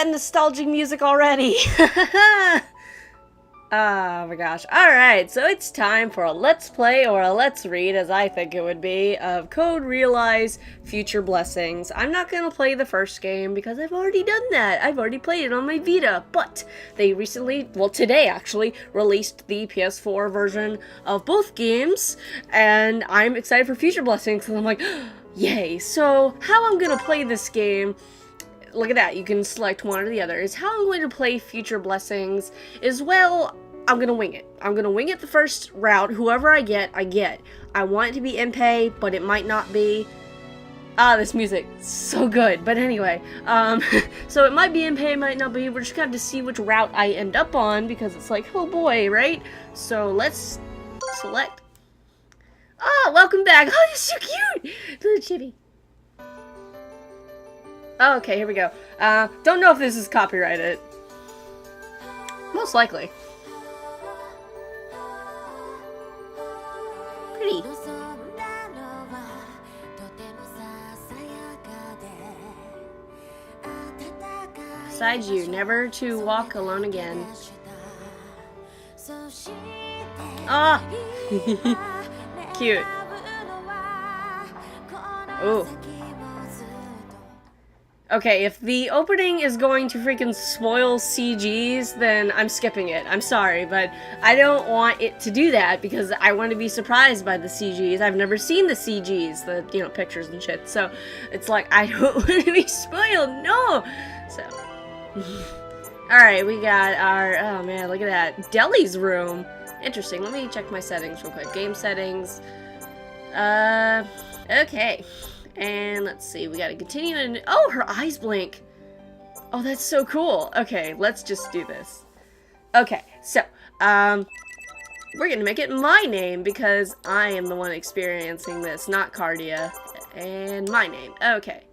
that nostalgic music already. Oh my gosh. Alright, so it's time for a let's play, or a let's read, as I think it would be, of Code Realize Future Blessings. I'm not gonna play the first game because I've already done that. I've already played it on my Vita, but they recently, well today actually, released the PS4 version of both games, and I'm excited for Future Blessings, and I'm like, yay. So, how I'm gonna play this game, look at that, you can select one or the other, is how I'm going to play Future Blessings is, well, I'm gonna wing it. I'm gonna wing it the first route. Whoever I get, I get. I want it to be Impey, but it might not be. Ah, this music, so good. But anyway, so it might be Impey, it might not be. We're just gonna have to see which route I end up on, because it's like, oh boy, right? So let's select. Ah, welcome back. Oh, you're so cute! Little chibi. Oh, okay, here we go. Don't know if this is copyrighted. Most likely. Pretty. Besides you, never to walk alone again. Ah! Cute. Ooh. Okay, if the opening is going to freaking spoil CGs, then I'm skipping it. I'm sorry, but I don't want it to do that because I want to be surprised by the CGs. I've never seen the CGs, the, you know, pictures and shit. So, it's like, I don't want to be spoiled, no! So. Alright, we got our, oh man, look at that. Deli's room. Interesting, let me check my settings real quick. Game settings. Okay. And let's see, we gotta continue and oh, her eyes blink. Oh, that's so cool. Okay, let's just do this. Okay, so, we're gonna make it my name because I am the one experiencing this, not Cardia. And my name. Okay.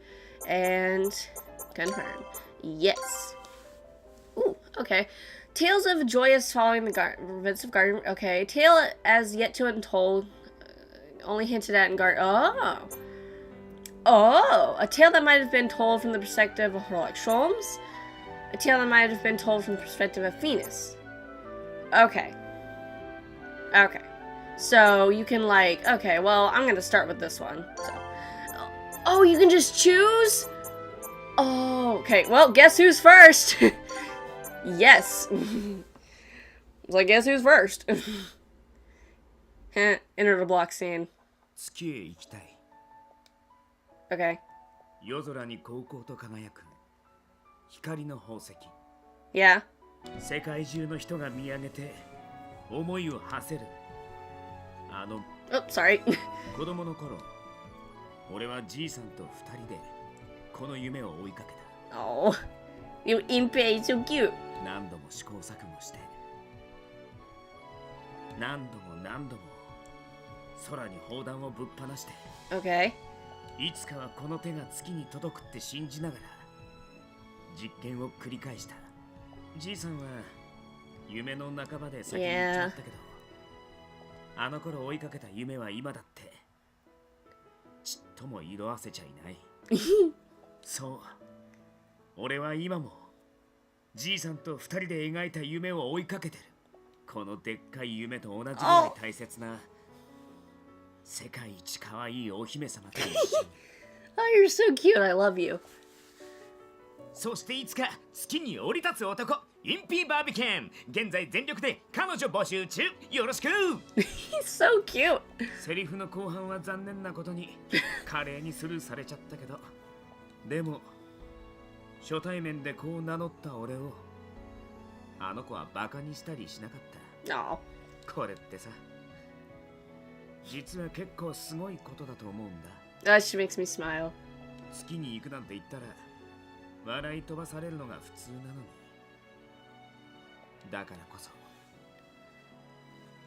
And confirm. Yes. Ooh, okay. Tales of joyous following the events of Garden. Okay. Tale as yet to untold. Only hinted at in Oh. Oh, a tale that might have been told from the perspective of Herlock Sholmes. A tale that might have been told from the perspective of Venus. Okay. Okay. So, you can like, okay, well, I'm gonna start with this one. So. Oh, you can just choose? Oh, okay, well, guess who's first? Yes. So, guess who's first? Enter the block scene. Okay. Yeah. Oh, sorry. Oh, you Impey, so cute. Okay. いつかはこの手が月に届くって信じながら実験を繰り返した。じいさんは夢の半ばで先に行っちゃったけど、あの頃追いかけた夢は今だってちっとも色あせちゃいない。そう、俺は今もじいさんと二人で描いた夢を追いかけてる。このでっかい夢と同じぐらい大切な。世界一可愛いお姫様と一緒に。Oh, you're so cute. I love you. そしていつか月に降り立つ男、インピーバービケン。現在全力で彼女募集中。よろしく。He's so cute. セリフの後半は残念なことに華麗にスルーされちゃったけど、でも初対面でこう名乗った俺をあの子はバカにしたりしなかった。No. これってさ。実は結構すごいことだと思うんだ。She makes me smile. 月に行くなんて言ったら笑い飛ばされるのが普通なのに。だからこそ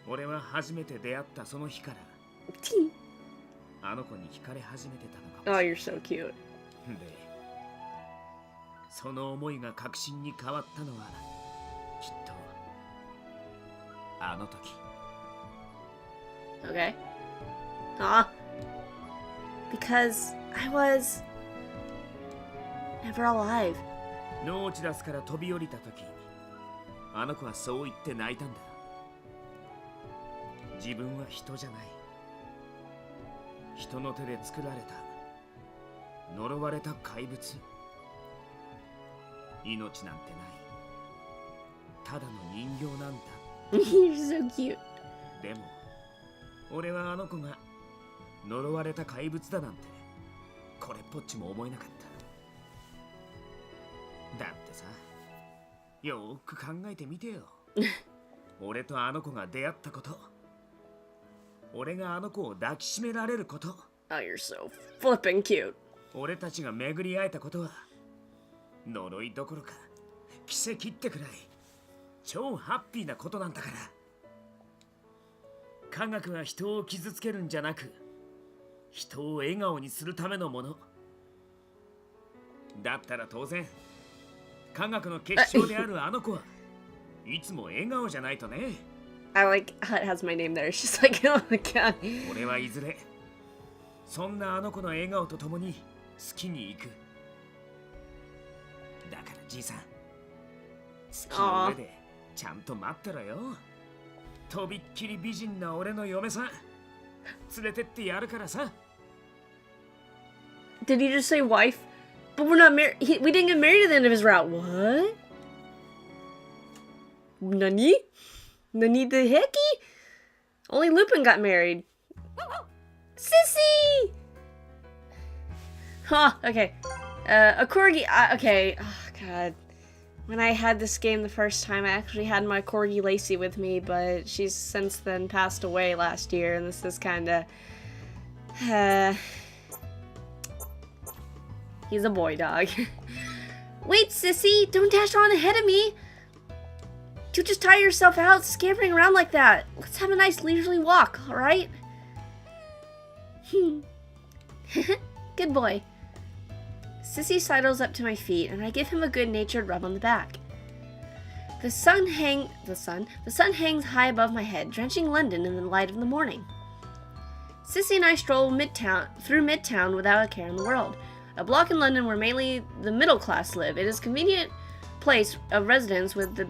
俺は初めて出会ったその日からあの子に惹かれ始めてたのかも。Oh, you're so cute. で、その思いが確信に変わったのはきっとあの時。Okay. Because I was never alive. 脳を散らすから飛び降りた時、あの子はそう言って泣いたんだ。自分は人じゃない。人の手で作られた呪われた怪物。命なんてない。ただの人形なんだ。You're so cute. でも俺はあの子が呪われた怪物だなんてこれっぽっちも思えなかった。だってさ、よーく考えてみてよ。俺とあの子が出会ったこと、俺があの子を抱きしめられること、 Oh, you're so flippin' cute. 俺たちが巡り会えたことは呪いどころか奇跡ってくらい超ハッピーなことなんだから。科学は人を傷つけるんじゃなく、人を笑顔にするためのものだったら当然、科学の結晶であるあの子はいつも笑顔じゃないとね。I like how it has my name there. It's just like, oh my god. 俺はいずれそんなあの子の笑顔と共に好きに行く。だからじいさん、月の上でちゃんと待ってろよ。とびっきり美人な俺の嫁さん連れてってやるからさ。 Did he just say wife? But we're not married. We didn't get married at the end of his route. What? Nani? Nani the hecky? Only Lupin got married. Sissy! Huh, okay. A corgi. Okay. Oh, God. When I had this game the first time, I actually had my corgi Lacey with me, but she's since then passed away last year, and this is kinda... He's a boy dog. Wait, Sissy! Don't dash on ahead of me! You just tire yourself out scampering around like that. Let's have a nice leisurely walk, alright? Good boy. Sissy sidles up to my feet, and I give him a good-natured rub on the back. The sun hangs high above my head, drenching London in the light of the morning. Sissy and I stroll through Midtown without a care in the world. A block in London where mainly the middle class live. It is a convenient place of residence with the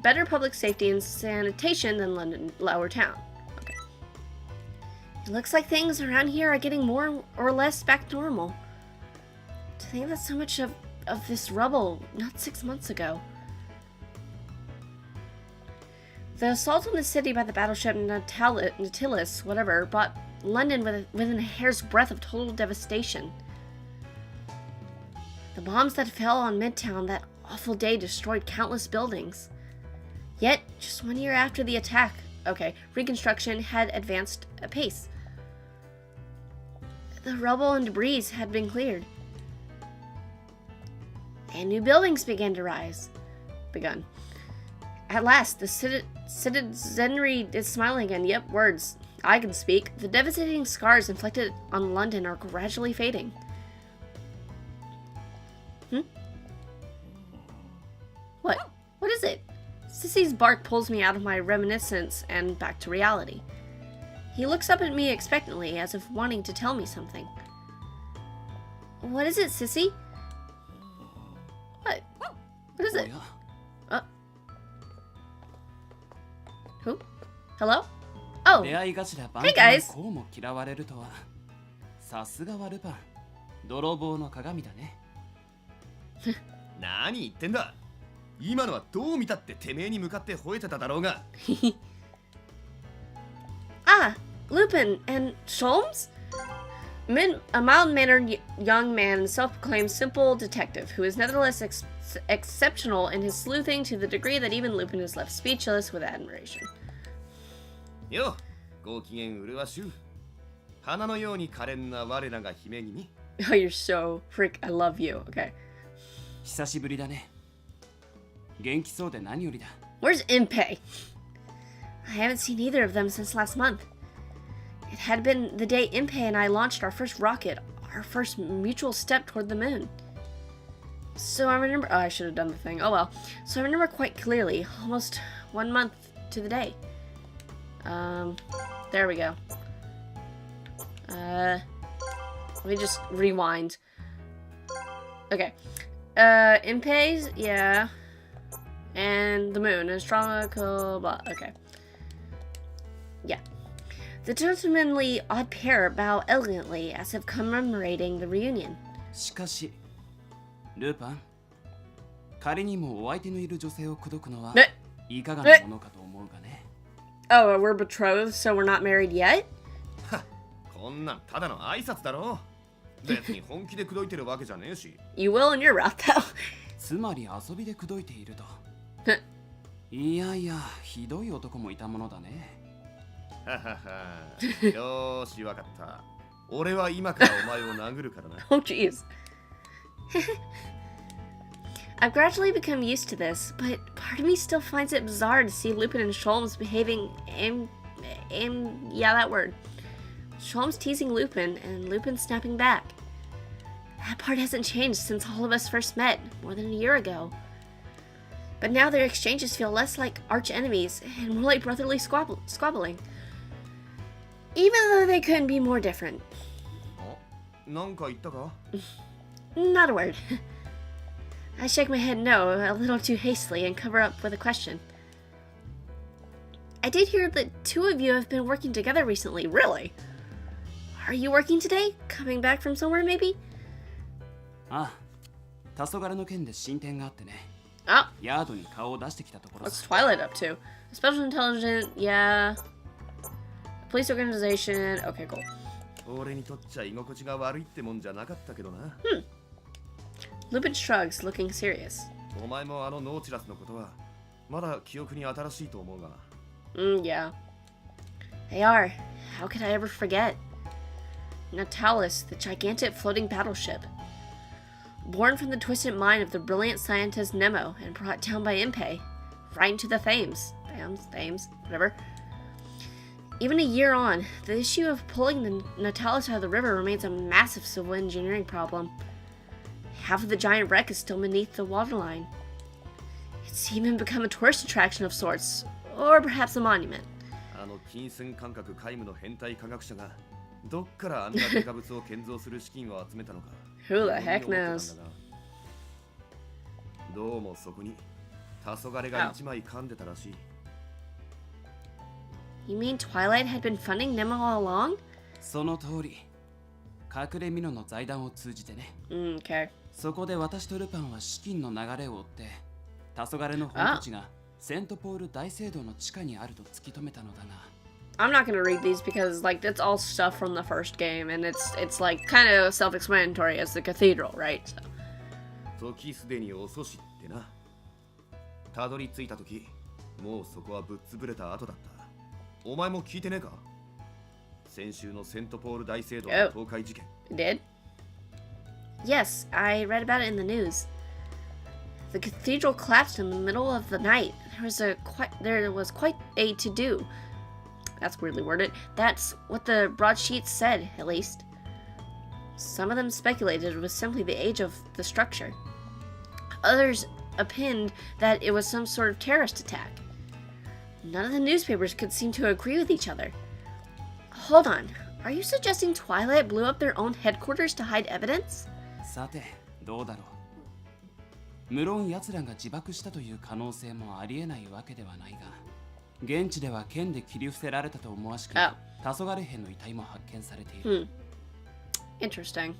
better public safety and sanitation than London Lower Town. Okay. It looks like things around here are getting more or less back to normal. To think that so much of this rubble, not 6 months ago. The assault on the city by the battleship Nautilus, whatever, brought London within a hair's breadth of total devastation. The bombs that fell on Midtown that awful day destroyed countless buildings. Yet, just 1 year after the attack, reconstruction had advanced apace. The rubble and debris had been cleared. And new buildings began to begun. At last, the citizenry is smiling again. Yep, words. I can speak. The devastating scars inflicted on London are gradually fading. What? What is it? Sissy's bark pulls me out of my reminiscence and back to reality. He looks up at me expectantly, as if wanting to tell me something. What is it, Sissy? What? What is it? Who? Hello? Oh. Hey guys. さすがはルパン。泥棒の鏡だね。何言ってんだ。今のはどう見たっててめえに向かって吠えてただろうが。Ah, Lupin and Sholmes? A mild-mannered young man and self-proclaimed simple detective who is nevertheless exceptional in his sleuthing to the degree that even Lupin is left speechless with admiration. よ、ご機嫌うるわしゅう。花のように可憐な我らが姫君。Oh, you're so I love you. Okay. 久しぶりだね。元気そうで何よりだ。Where's Impey? I haven't seen either of them since last month. It had been the day Impey and I launched our first rocket, our first mutual step toward the moon. So I remember... Oh, I should have done the thing. Oh well. So I remember quite clearly, almost 1 month to the day. There we go. Let me just rewind. Okay. Impey's, yeah. And the moon, astronomical, blah, okay. Yeah. The gentlemanly odd pair bow elegantly as if commemorating the reunion. しかしルパン、仮にもお相手のいる女性を口説くのはいかがなものかと思うがね。 Oh, we're betrothed, so we're not married yet? こんなんただの挨拶だろ。別に本気で口説いてるわけじゃねえし。You will in your route, though. つまり遊びで口説いていると。いやいや、ひどい男もいたものだね。ははは。よーし、わかった。俺は今からお前を殴るからな。Oh, jeez. I've gradually become used to this, but part of me still finds it bizarre to see Lupin and Sholmes behaving yeah, that word. Sholmes teasing Lupin, and Lupin snapping back. That part hasn't changed since all of us first met, more than a year ago. But now their exchanges feel less like arch enemies, and more like brotherly squabbling. Even though they couldn't be more different. なんか言ったか? Not a word. I shake my head no, a little too hastily, and cover up with a question. I did hear that two of you have been working together recently. Really? Are you working today? Coming back from somewhere, maybe? ああ、黄昏の件で進展があってね。Oh, ヤードに顔を出してきたところ what's Twilight up to? Special intelligence, yeah. Police organization, okay, cool. 俺にとっちゃ居心地が悪いってもんじゃなかったけどな。Lupin shrugs, looking serious. お前もあのノーチラスのことはまだ記憶に新しいと思うが。Yeah. They are. How could I ever forget? Natalis, the gigantic floating battleship. Born from the twisted mind of the brilliant scientist Nemo and brought down by Impey, right into the Thames. Thames, whatever. Even a year on, the issue of pulling the Natalis out of the river remains a massive civil engineering problem. Half of the giant wreck is still beneath the waterline. It's even become a tourist attraction of sorts, or perhaps a monument. あの金銭感覚皆無の変態科学者がどっからあんなデカ物を建造する資金を集めたのか。Who the heck knows? どうもそこに黄昏が一枚噛んでたらしい。You mean Twilight had been funding Nemo all along? その通り。隠れミノの財団を通じてね。Okay. そこで私とルパンは資金の流れを追って、黄昏の本拠地がセントポール大聖堂の地下にあると突き止めたのだが。I'm not gonna read these because like it's all stuff from the first game and it's like kind of self-explanatory as the cathedral, right? So. 時すでに遅しってな。たどり着いた時、もうそこはぶっ潰れた後だった。お前も聞いてねえか？先週のセントポール大聖堂の倒壊事件。Did? Yes, I read about it in the news. The cathedral collapsed in the middle of the night. There was quite a to-do. That's weirdly worded. That's what the broadsheets said, at least. Some of them speculated it was simply the age of the structure. Others opined that it was some sort of terrorist attack. None of the newspapers could seem to agree with each other. Hold on. Are you suggesting Twilight blew up their own headquarters to hide evidence? さて、どうだろう。無論奴らが自爆したという可能性もありえないわけではないが、現地では剣で切り伏せられたと思わしく、黄昏兵の遺体も発見されている。Interesting.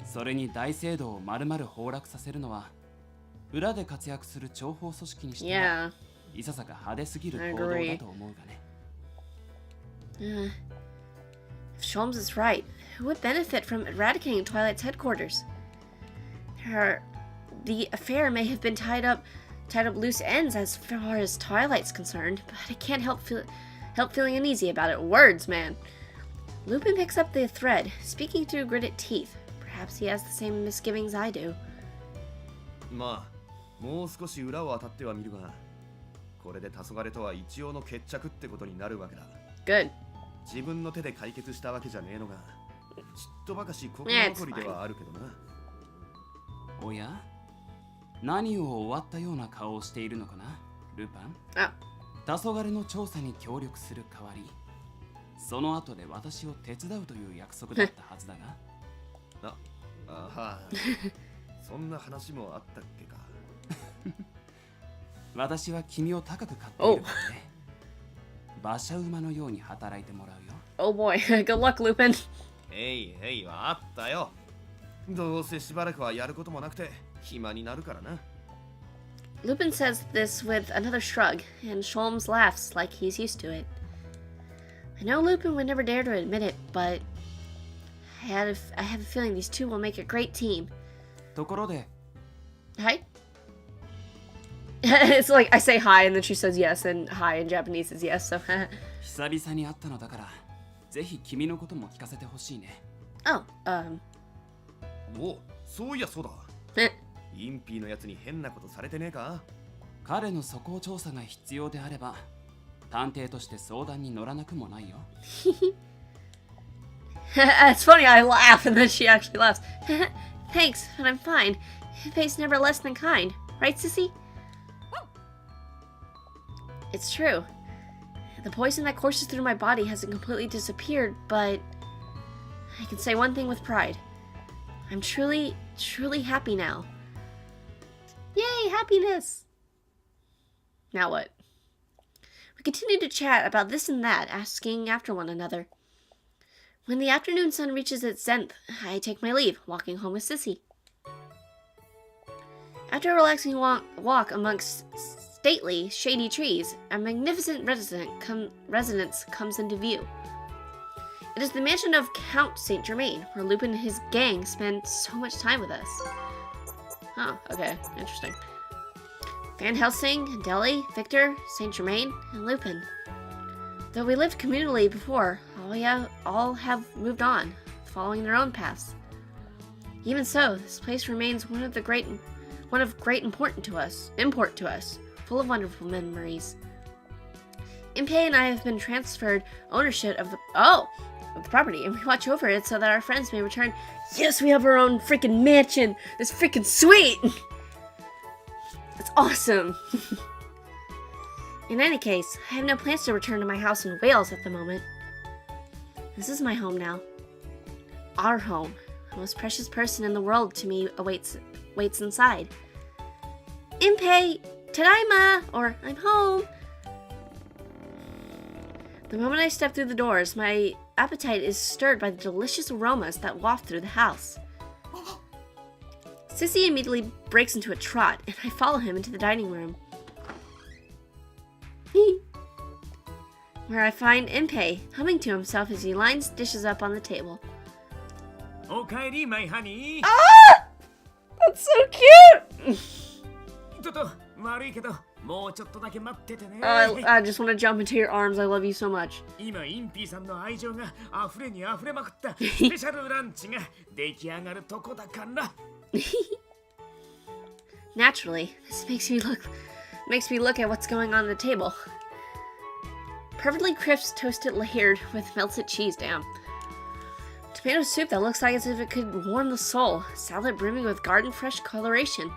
それに大聖堂を丸々崩落させるのは、裏で活躍する諜報組織にしては、いささか派手すぎる行動だと思うがね。If Sholmes is right, who would benefit from eradicating Twilight's headquarters? The affair may have been tied up loose ends as far as Twilight's concerned, but I can't help feeling uneasy about it. Words, man. Lupin picks up the thread, speaking through gritted teeth. Perhaps he has the same misgivings I do. まあ、もう少し裏を当たってはみるが、これで黄昏とは一応の決着ってことになるわけだ。Good. 自分の手で解決したわけじゃねえのが、ちっとばかし心残りではあるけどな。おや？何を終わったような顔をしているのかな、ルパン？黄昏の調査に協力する代わり、その後で私を手伝うという約束だったはずだが。そんな話もあったっけか。私は君を高く買っているからね。馬車馬のように働いてもらうよ。Oh boy, good luck, Lupin. わかったよ。どうせしばらくはやることもなくて暇になるからな。Lupin says this with another shrug, and Sholmes laughs like he's used to it. I know Lupin would never dare to admit it, but I have a feeling these two will make a great team. ところで、Hi? It's like I say hi and then she says yes, and hi in Japanese is yes, so. 久々に会ったのだから、ぜひ君のことも聞かせてほしいね。Oh, お、そういやそうだ。 eh. インピーのやつに変なことされてねえか？彼の素行調査が必要であれば、探偵として相談に乗らなくもないよ。It's funny, I laugh and then she actually laughs. Thanks, but I'm fine. Impey's never less than kind. Right, Sissy? It's true. The poison that courses through my body hasn't completely disappeared, but I can say one thing with pride. I'm truly, truly happy now. Yay, happiness! Now what? We continue to chat about this and that, asking after one another. When the afternoon sun reaches its zenith, I take my leave, walking home with Sissy. After a relaxing walk amongst stately, shady trees, a magnificent residence comes into view. It is the mansion of Count Saint-Germain, where Lupin and his gang spend so much time with us. Huh, okay, interesting. Van Helsing, Deli, Victor, Saint-Germain, and Lupin. Though we lived communally before, all have moved on, following their own paths. Even so, this place remains one of great import to us, full of wonderful memories. Impey and I have been transferred ownership of the property, and we watch over it so that our friends may return. Yes, we have our own freaking mansion. It's freaking sweet. It's awesome. In any case, I have no plans to return to my house in Wales at the moment. This is my home now. Our home. The most precious person in the world to me waits inside. Impey, tadaima, or I'm home. The moment I step through the doors, my appetite is stirred by the delicious aromas that waft through the house. Sissy immediately breaks into a trot, and I follow him into the dining room, where I find Impey humming to himself as he lines dishes up on the table. Okaeri, my honey. Ah! That's so cute! I just want to jump into your arms. I love you so much. Naturally, this makes me look at what's going on the table. Perfectly crisp toasted layered with melted cheese, damn. Tomato soup that looks like as if it could warm the soul. Salad brimming with garden fresh coloration.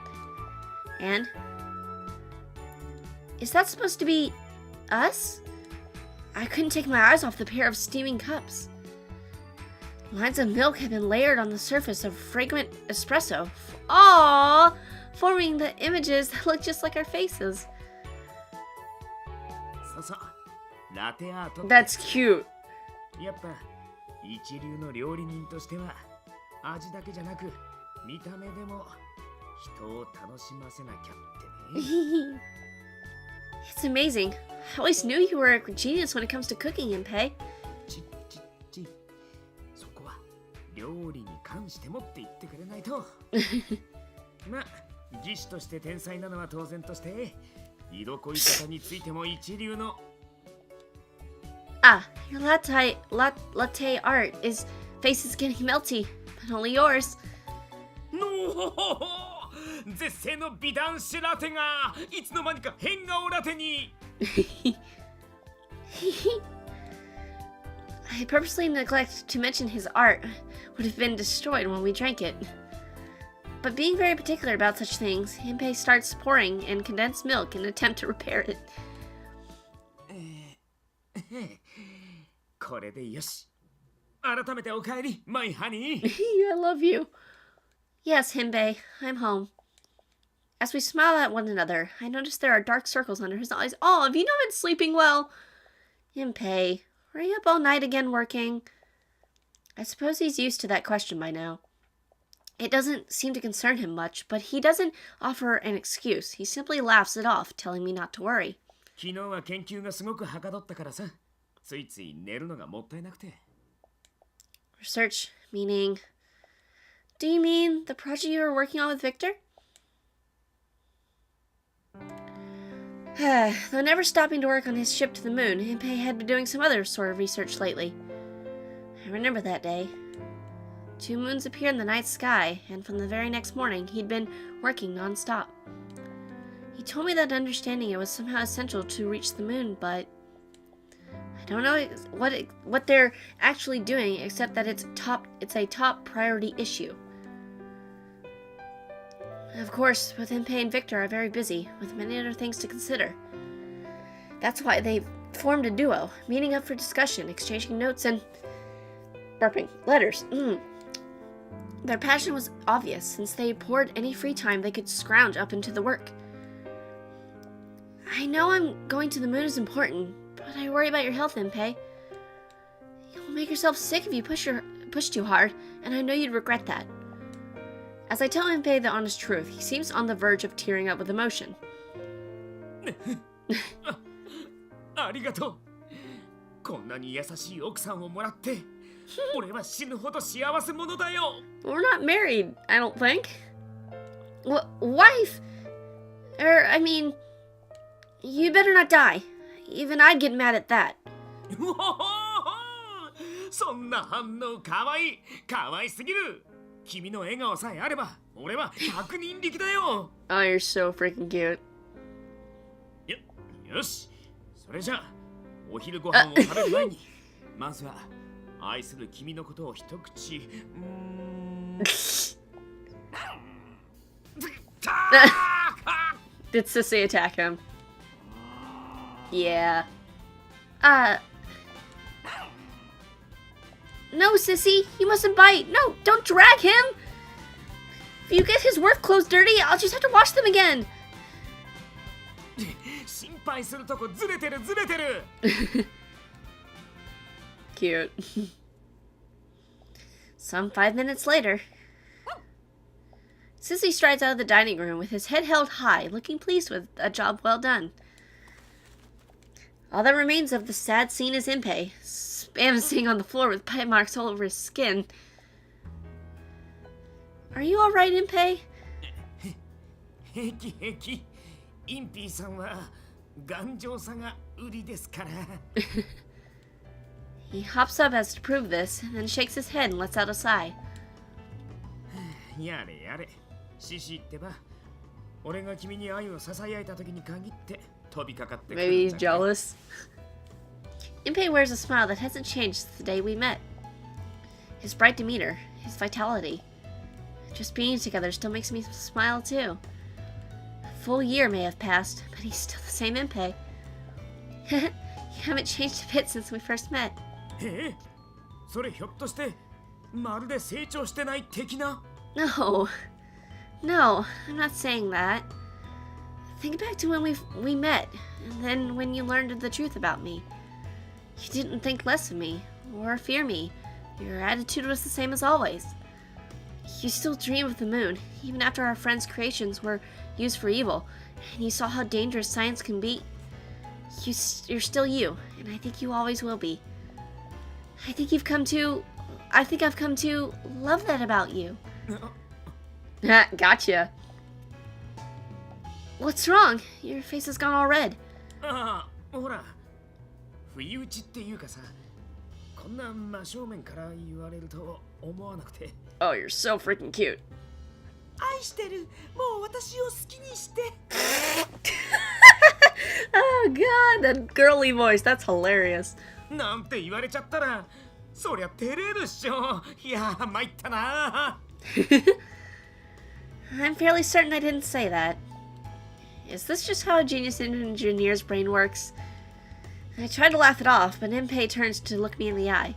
And is that supposed to be us? I couldn't take my eyes off the pair of steaming cups. Lines of milk had been layered on the surface of fragrant espresso. Aww! Forming the images that look just like our faces. That's cute. やっぱ一流の料理人としては味だけじゃなく見た目でも人を楽しませなきゃってね。It's amazing. I always knew you were a genius when it comes to cooking, Impey. そこは料理に関してもって言ってくれないと。ま、技師として天才なのは当然として、色恋方についても一流の。Ah, your latte art face is getting melty, but only yours. No! 絶世の美男子ラテがいつの間にか変顔ラテに。I purposely neglected to mention his art would have been destroyed when we drank it. But being very particular about such things, Impey starts pouring in condensed milk in an attempt to repair it. これでよし。改めてお帰り、my honey. I love you. Yes, Himbei, I'm home. As we smile at one another, I notice there are dark circles under his eyes. Oh, have you not been sleeping well? Impey, were you up all night again working? I suppose he's used to that question by now. It doesn't seem to concern him much, but he doesn't offer an excuse. He simply laughs it off, telling me not to worry. 昨日は研究がすごくはかどったからさ、ついつい寝るのがもったいなくて。Research, meaning... Do you mean the project you were working on with Victor? Though never stopping to work on his ship to the moon, Impey had been doing some other sort of research lately. I remember that day. 2 moons appeared in the night sky, and from the very next morning, he'd been working non-stop. He told me that understanding it was somehow essential to reach the moon, but I don't know what they're actually doing, except that it's a top priority issue. Of course, both Impey and Victor are very busy, with many other things to consider. That's why they've formed a duo, meeting up for discussion, exchanging notes, and burping letters. Their passion was obvious, since they poured any free time they could scrounge up into the work. I know going to the moon is important, but I worry about your health, Impey. You'll make yourself sick if you push too hard, and I know you'd regret that. As I tell Impey the honest truth, he seems on the verge of tearing up with emotion. ありがとう。こんなに優しい奥さんをもらって、俺は死ぬほど幸せ者だよ。We're not married, I don't think. Wife? I mean, you better not die. Even I'd get mad at that. そんな反応かわいい。かわいすぎる。君の笑顔さえあれば、俺は100人力だよ。Oh, you're so freaking cute. よし。それじゃあ、お昼ご飯を食べる前に、まずは愛する君のことを一口。Did Sissy attack him? Yeah. No, Sissy, you mustn't bite. No, don't drag him. If you get his work clothes dirty, I'll just have to wash them again. 心配するとこずれてるずれてる。Cute. Some 5 minutes later, Sissy strides out of the dining room with his head held high, looking pleased with a job well done. All that remains of the sad scene is Impey, spamsing on the floor with bite marks all over his skin. Are you alright, Impey? 平気平気。インピーさんは頑丈さが売りですから。He hops up as to prove this, and then shakes his head and lets out a sigh. やれやれ。シシってば、俺が君に愛を囁いた時に限って飛びかかってくるんだ。Maybe he's jealous. Impey wears a smile that hasn't changed since the day we met. His bright demeanor, his vitality. Just being together still makes me smile too. A full year may have passed, but he's still the same Impey. You haven't changed a bit since we first met. それひょっとしてまるで成長してない的な？ No. No, I'm not saying that. Think back to when we met, and then when you learned the truth about me. You didn't think less of me, or fear me. Your attitude was the same as always. You still dream of the moon, even after our friends' creations were used for evil, and you saw how dangerous science can be. You're still you, and I think you always will be. I think I've come to love that about you. Gotcha. What's wrong? Your face has gone all red. ああ、ほら、不意打ちっていうかさ、こんな真正面から言われると思わなくて。Oh, you're so freaking cute. 愛してる。もう私を好きにして。Oh god, that girly voice, that's hilarious. なんて言われちゃったら、そりゃ照れるっしょ。いや、参ったな。I'm fairly certain I didn't say that. Is this just how a genius engineer's brain works? I tried to laugh it off, but Impey turns to look me in the eye.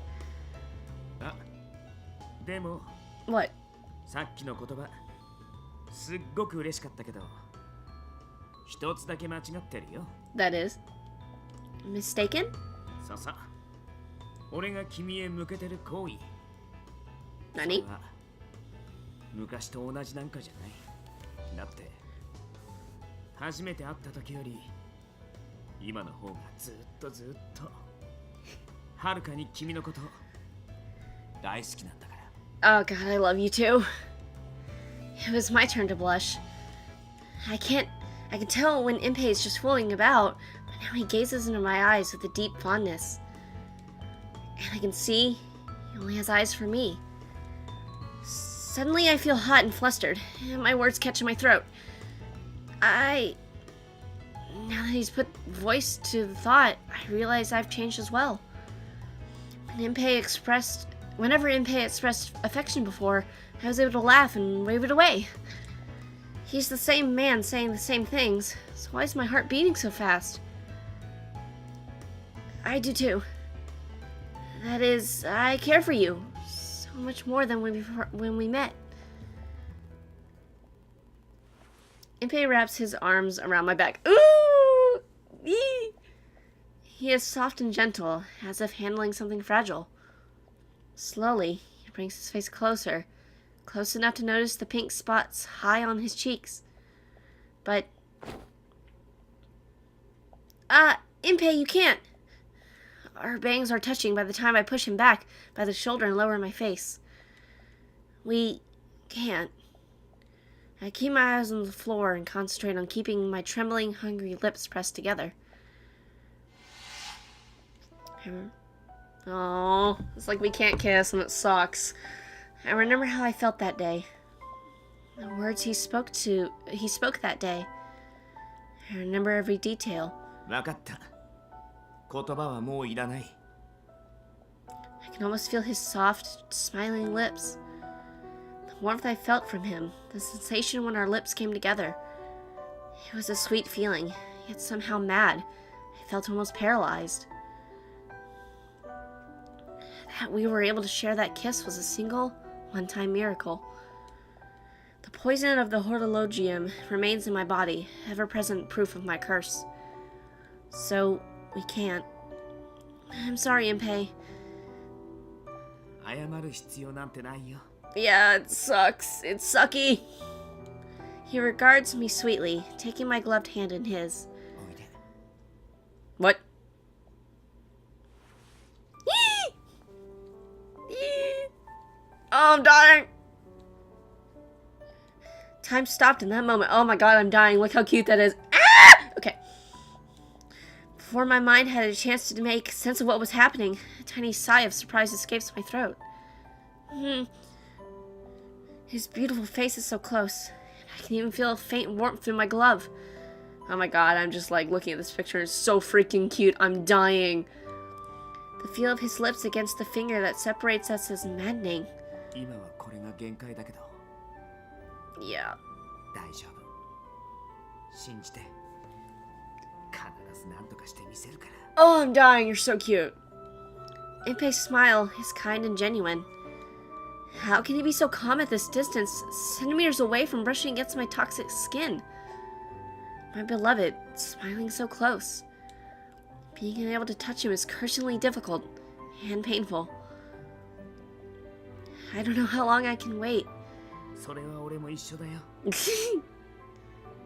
あ、でも、 What? さっきの言葉すっごく嬉しかったけど一つだけ間違ってるよ。 That is mistaken? ささ俺が君へ向けてる好意何？それは昔と同じなんかじゃない。だって初めて会った時より今の方がずっとはるかに君のこと大好きなんだから。 Oh god, I love you too. It was my turn to blush. I can tell when Impey is just fooling about, but now he gazes into my eyes with a deep fondness. And I can see he only has eyes for me. Suddenly I feel hot and flustered, and my words catch in my throat. Now that he's put voice to the thought, I realize I've changed as well. Whenever Impey expressed affection before, I was able to laugh and wave it away. He's the same man saying the same things, so why is my heart beating so fast? I do too. That is, I care for you so much more than when we met. Impey wraps his arms around my back. Ooh! Eee! He is soft and gentle, as if handling something fragile. Slowly, he brings his face closer, close enough to notice the pink spots high on his cheeks. But... Impey, you can't! Our bangs are touching by the time I push him back by the shoulder and lower my face. We can't. I keep my eyes on the floor and concentrate on keeping my trembling, hungry lips pressed together. Oh, it's like we can't kiss and it sucks. I remember how I felt that day. The words he spoke that day. I remember every detail. わかった。言葉はもういらない。 I can almost feel his soft, smiling lips. The warmth I felt from him, the sensation when our lips came together. It was a sweet feeling, yet somehow mad. I felt almost paralyzed. That we were able to share that kiss was a single, one-time miracle. The poison of the horologium remains in my body, ever-present proof of my curse. So, we can't. I'm sorry, Impey. 謝る必要なんてないよ。 Yeah, it sucks. It's sucky. He regards me sweetly, taking my gloved hand in his. おいで。 What? Yee! Yee! Oh, I'm dying! Time stopped in that moment. Oh my god, I'm dying. Look how cute that is. Ah! Okay. Before my mind had a chance to make sense of what was happening, a tiny sigh of surprise escapes my throat. His beautiful face is so close. I can even feel a faint warmth through my glove. Oh my god, I'm just like looking at this picture. It's so freaking cute. I'm dying. The feel of his lips against the finger that separates us is maddening. 今はこれが限界だけど Yeah. 大丈夫。信じて。必ず何とかしてみせるから。 Oh, I'm dying. You're so cute. Impey's smile is kind and genuine. How can he be so calm at this distance, centimeters away from brushing against my toxic skin? My beloved, smiling so close. Being unable to touch him is cursingly difficult and painful. I don't know how long I can wait. それは俺も一緒だよ。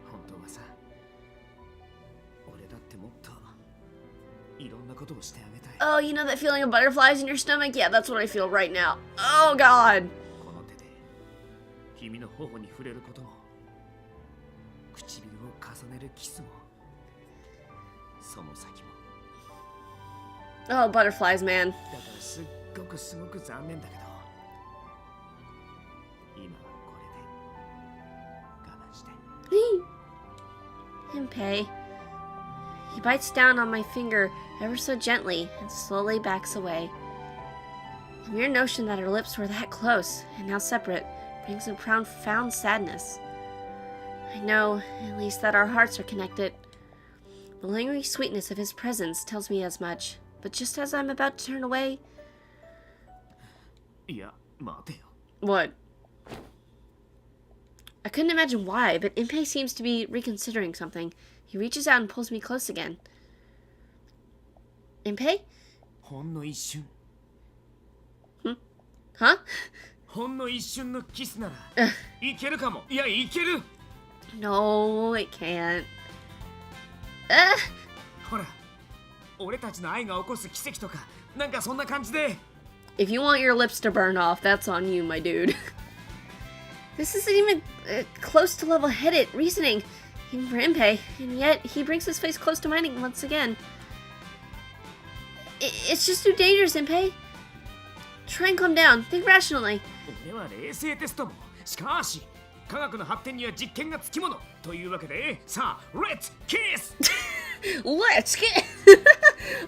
本当はさ、俺だってもっといろんなことをしてあげたい。 Oh, you know that feeling of butterflies in your stomach? Yeah, that's what I feel right now. Oh, God. この手で君の頬に触れることも、唇を重ねるキスも、その先も。 Oh, butterflies, man. だからすごく残念だけど、今はこれで我慢して。 Impey. He bites down on my finger ever so gently and slowly backs away. The mere notion that our lips were that close and now separate brings a profound sadness. I know, at least, that our hearts are connected. The lingering sweetness of his presence tells me as much, but just as I'm about to turn away... いや、待てよ。 What? I couldn't imagine why, but Impey seems to be reconsidering something. He reaches out and pulls me close again. Impey? ほんの一瞬 Huh? ほんの一瞬のキスならいけるかも。いや、いける。 No, it can't. ほら、俺たちの愛が起こす奇跡とか、なんかそんな感じで。 If you want your lips to burn off, that's on you, my dude. This isn't even close to level-headed reasoning, even for Impey, and yet he brings his face close to mine once again. It's just too dangerous, Impey. Try and calm down. Think rationally. 俺は冷静テストも。しかし、科学の発展には実験がつきものというわけで、さあ、Let's kiss! Let's kiss!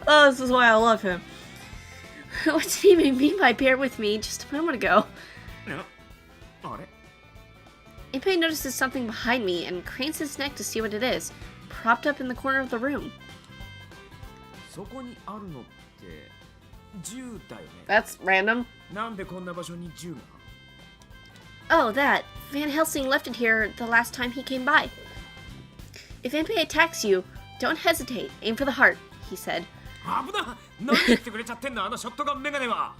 Oh, this is why I love him. What did he even mean by bear with me just a moment ago? あれ Impey notices something behind me and cranes his neck to see what it is, propped up in the corner of the room. そこにあるのって銃だよね。 That's random. なんでこんな場所に銃が Oh, that. Van Helsing left it here the last time he came by. If Impey attacks you, don't hesitate. Aim for the heart, he said. 危な。何言ってくれちゃってんのあのショットガンメガネは。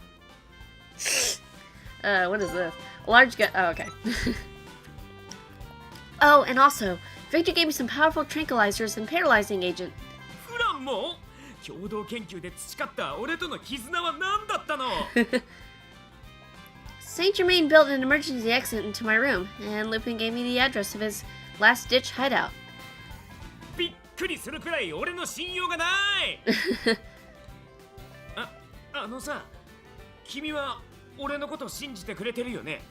What is this? A large gun. Oh, okay. Oh, and also, Victor gave me some powerful tranquilizers and paralyzing agent. フランも共同研究で培った俺との絆は何だったの Saint-Germain built an emergency exit into my room, and Lupin gave me the address of his last-ditch hideout. びっくりするくらい俺の信用がないあのさ、君は俺のこと信じてくれてるよね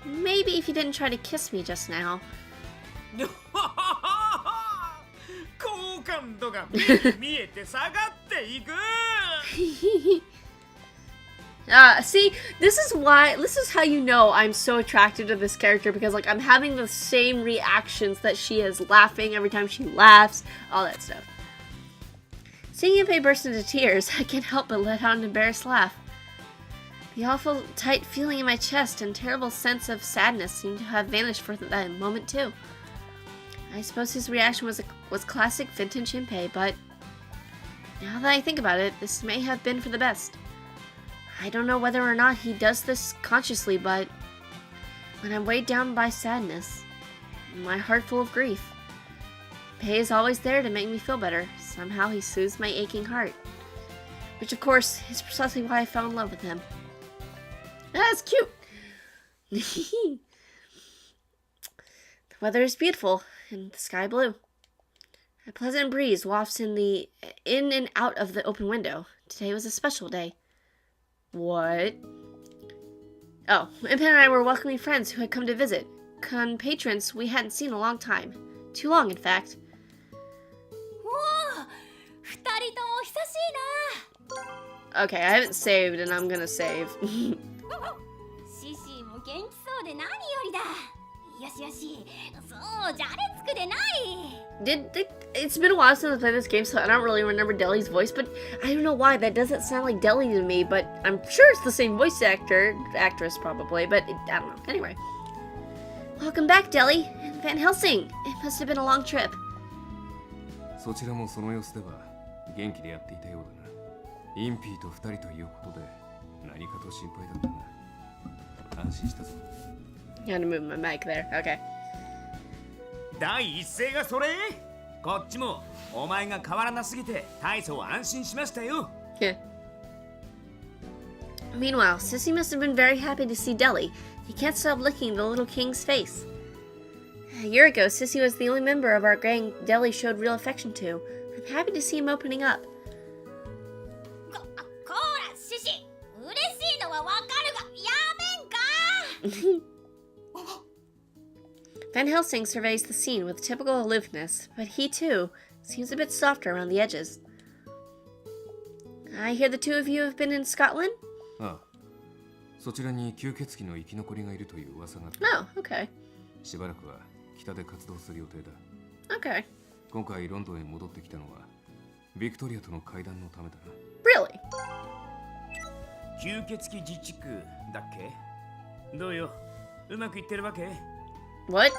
Maybe if you didn't try to kiss me just now. 好感度が見えて下がっていくSee, this is how you know I'm so attracted to this character, because like I'm having the same reactions that she is, laughing every time she laughs, all that stuff. Seeing Impey burst into tears, I can't help but let out an embarrassed laugh. The awful tight feeling in my chest and terrible sense of sadness seemed to have vanished for that moment too. I suppose his reaction was classic vintage Impey, but now that I think about it, this may have been for the best. I don't know whether or not he does this consciously, but when I'm weighed down by sadness, my heart full of grief, Impey is always there to make me feel better. Somehow he soothes my aching heart. Which, of course, is precisely why I fell in love with him. That's cute! The weather is beautiful, and the sky blue. A pleasant breeze wafts in and out of the open window. Today was a special day. What? Oh, Impey and I were welcoming friends who had come to visit. Compatrons we hadn't seen in a long time. Too long, in fact. Okay, I haven't saved, and I'm gonna save. Sissy も元気そうで何よりだ。よしよし、そうじゃれつくでない。It's been a while since I played this game, so I don't really remember Deli's voice, but I don't know why that doesn't sound like Deli to me, but I'm sure it's the same voice actress probably, but I don't know. Anyway. Welcome back, Deli, and Van Helsing. It must have been a long trip. そちらもその様子では元気でやっていたようだな。インピーと二人ということで何かと心配だったが安心したぞ。I had to move my mic there. Okay. 第一声がそれこっちもお前が変わらなすぎて大層安心しましたよ。Yeah. Meanwhile, Sissy must have been very happy to see Deli. He can't stop licking the little king's face. A year ago, Sissy was the only member of our gang Deli showed real affection to. I'm happy to see him opening up. こら、シシ、嬉しいのはわかるが、やめんか。Van Helsing surveys the scene with typical aloofness, but he, too, seems a bit softer around the edges. I hear the two of you have been in Scotland? ああ、そちらに吸血鬼の生き残りがいるという噂があった。Oh, okay. しばらくは北で活動する予定だ。Okay. 今回ロンドンへ戻ってきたのはビクトリアとの会談のためだな。Really? 吸血鬼自治区だっけどうようまくいってるわけ？ What?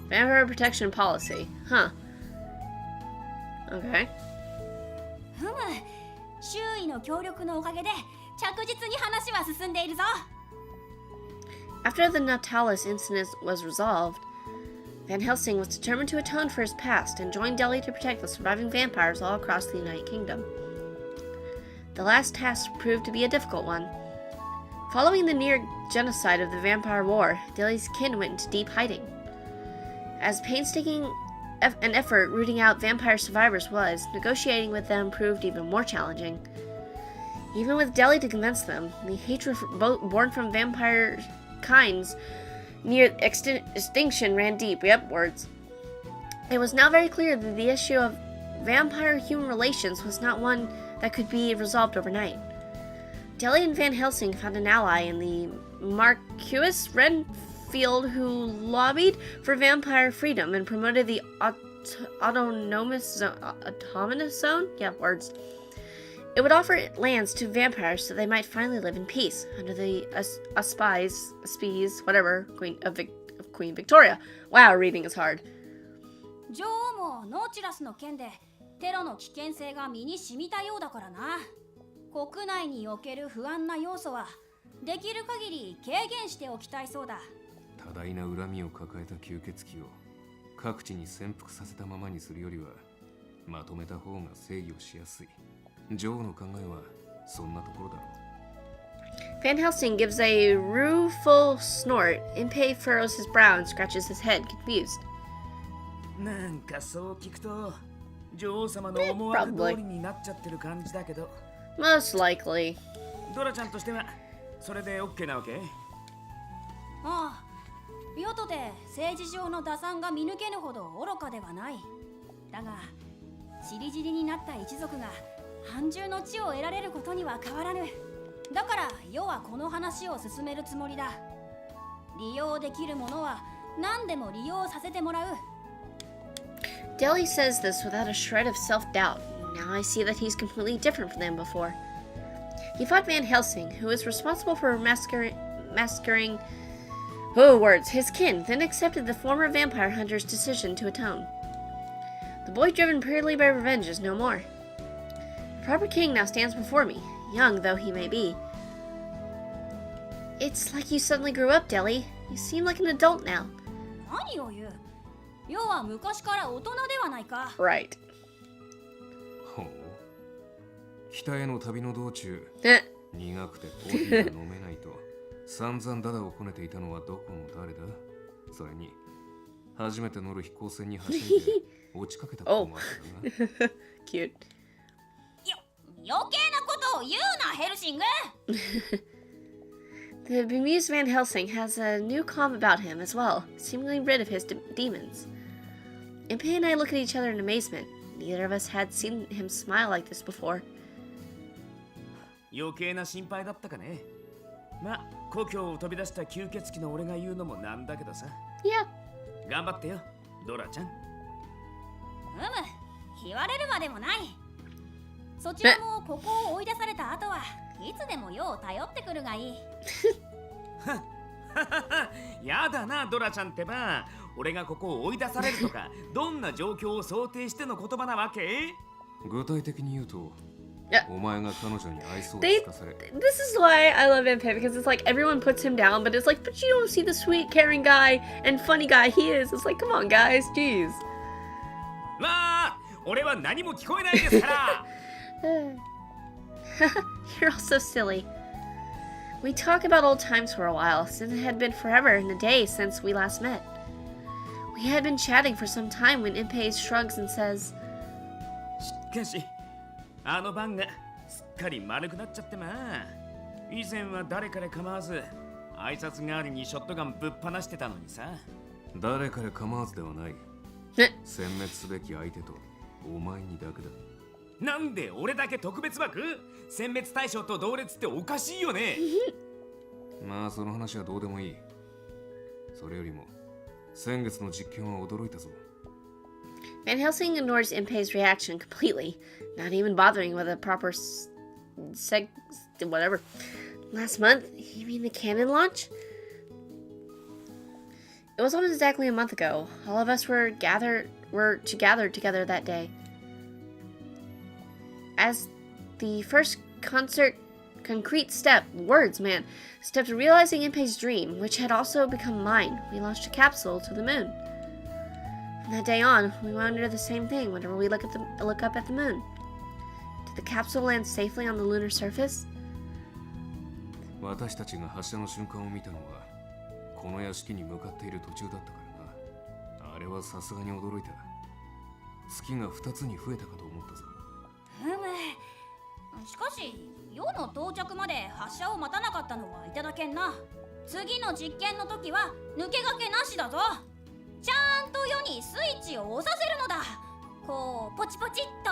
Vampire protection policy. Huh. Okay. ふむ、周囲の協力のおかげで着実に話は進んでいるぞ。After the Natalis incident was resolved, Van Helsing was determined to atone for his past and join Delhi to protect the surviving vampires all across the United Kingdom. The last task proved to be a difficult one. Following the near genocide of the Vampire War, Delhi's kin went into deep hiding. As painstaking an effort rooting out vampire survivors was, negotiating with them proved even more challenging. Even with Delhi to convince them, the hatred born from vampire kinds near extinction ran deep. Yep, words. It was now very clear that the issue of vampire-human relations was not one that could be resolved overnight. Delhi and Van Helsing found an ally in the Marquis Renfield, who lobbied for vampire freedom and promoted the autonomous zone? Yeah, words. It would offer lands to vampires so they might finally live in peace under the auspices, of Queen Victoria. Wow, reading is hard. 女王もノーチラスの件でテロの危険性が身に染みたようだからな。国内における不安な要素はできる限り軽減しておきたいそうだ。多大な恨みを抱えた吸血鬼を各地に潜伏させたままにするよりはまとめた方が制御しやすい。女王の考えはそんなところだろう。Van Helsing gives a rueful snort. Impey furrows his brow and scratches his head, confused. なんかそう聞くと女王様の思惑通りになっちゃってる感じだけど。Most likely. ドラちゃんとしてはそれで OK なわけ？ああ、ヨトで政治上の打算が見抜けぬほど愚かではない。だが、ちりぢりになった一族が半獣の地を得られることには変わらぬ。だから世はこの話を進めるつもりだ。利用できるものは何でも利用させてもらう。Delhi says this without a shred of self-doubt. Now I see that he's completely different from them before. He fought Van Helsing, who was responsible for massacring his kin, then accepted the former vampire hunter's decision to atone. The boy driven purely by revenge is no more. The proper king now stands before me, young though he may be. It's like you suddenly grew up, Delhi. You seem like an adult now. 何を言う？世は昔から大人ではないか。Right. ほう。北への旅の道中、苦くてコーヒーが飲めないと散々ダダをこねていたのはどこの誰だ？それに初めて乗る飛行船に走って落ちかけたこともあったな。Cute. 余計なことを言うな、ヘルシング。The bemused Van Helsing has a new calm about him as well, seemingly rid of his demons. Impey and I look at each other in amazement. Neither of us had seen him smile like this before. 余計な心配だったかね。ま、故郷を飛び出した吸血鬼の俺が言うのもなんだけどさ。Yeah. 頑張ってよ、ドラちゃん。言われるまでもない。そちらもここを追い出された後はいつでも世を頼ってくるがいい。やだな、ドラちゃんってば。俺がここを追い出されるとか、どんな状況を想定しての言葉なわけ？具体的に言うと、お前が彼女に愛想を聞かされ。This is why I love Impey, because it's like everyone puts him down, but it's like, but you don't see the sweet, caring guy and funny guy he is. It's like, come on, guys, jeez. わあ、俺は何も聞こえないですから。You're all so silly. We talk about old times for a while, since it had been forever and a day since we last met. We had been chatting for some time when Impey shrugs and says, しかし、あの晩がすっかり丸くなっちゃってまあ。以前は誰から構わず、挨拶代わりにショットガンぶっ放してたのにさ。誰から構わずではない。殲滅すべき相手とお前にだけだ。なんで俺だけ特別枠？殲滅対象と同列っておかしいよね。まあその話はどうでもいい。それよりも先月の実験は驚いたぞ。Van Helsing ignores Impey's reaction completely, not even bothering with a proper whatever. Last month? You mean the cannon launch? It was almost exactly a month ago. All of us were to gather together that day. As the first concrete step to realizing Impey's dream, which had also become mine, we launched a capsule to the moon. From that day on, we wonder the same thing whenever we look up at the moon. Did the capsule land safely on the lunar surface? 私たちが発射の瞬間を見たのはこの屋敷に向かっている途中だったからな。あれはさすがに驚いた。月が2つに増えたかと思ったぞ。しかし世の到着まで発射を待たなかったのはいただけんな。次の実験の時は抜け駆けなしだぞ。ちゃんと世にスイッチを押させるのだ。こうポチポチっと。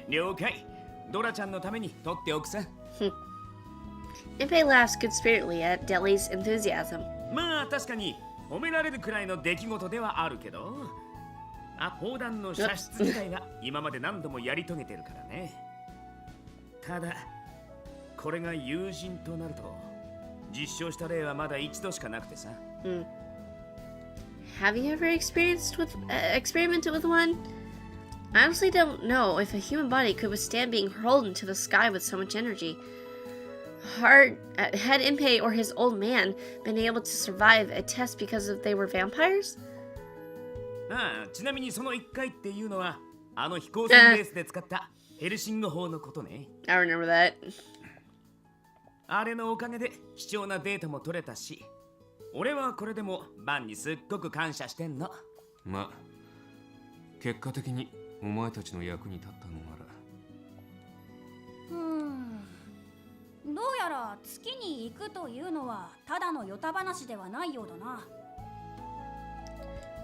了解。ドラちゃんのために取っておくさ。Impey laughs good-spiritedly at Deli's enthusiasm. まあ確かに褒められるくらいの出来事ではあるけど、砲弾の射出自体が今まで何度もやり遂げてるからね。ただこれが友人となると実証した例はまだ一度しかなくてさ。Have you ever experimented with one? I honestly don't know if a human body could withstand being hurled into the sky with so much energy. Had Impey or his old man been able to survive a test because they were vampires? ちなみにその1回っていうのはあの飛行船レースで使ったヘルシング砲のことね。I remember that. あれのおかげで貴重なデータも取れたし、俺はこれでもバンにすっごく感謝してんの。まあ結果的にお前たちの役に立ったのなら。どうやら月に行くというのはただのヨタ話ではないようだな。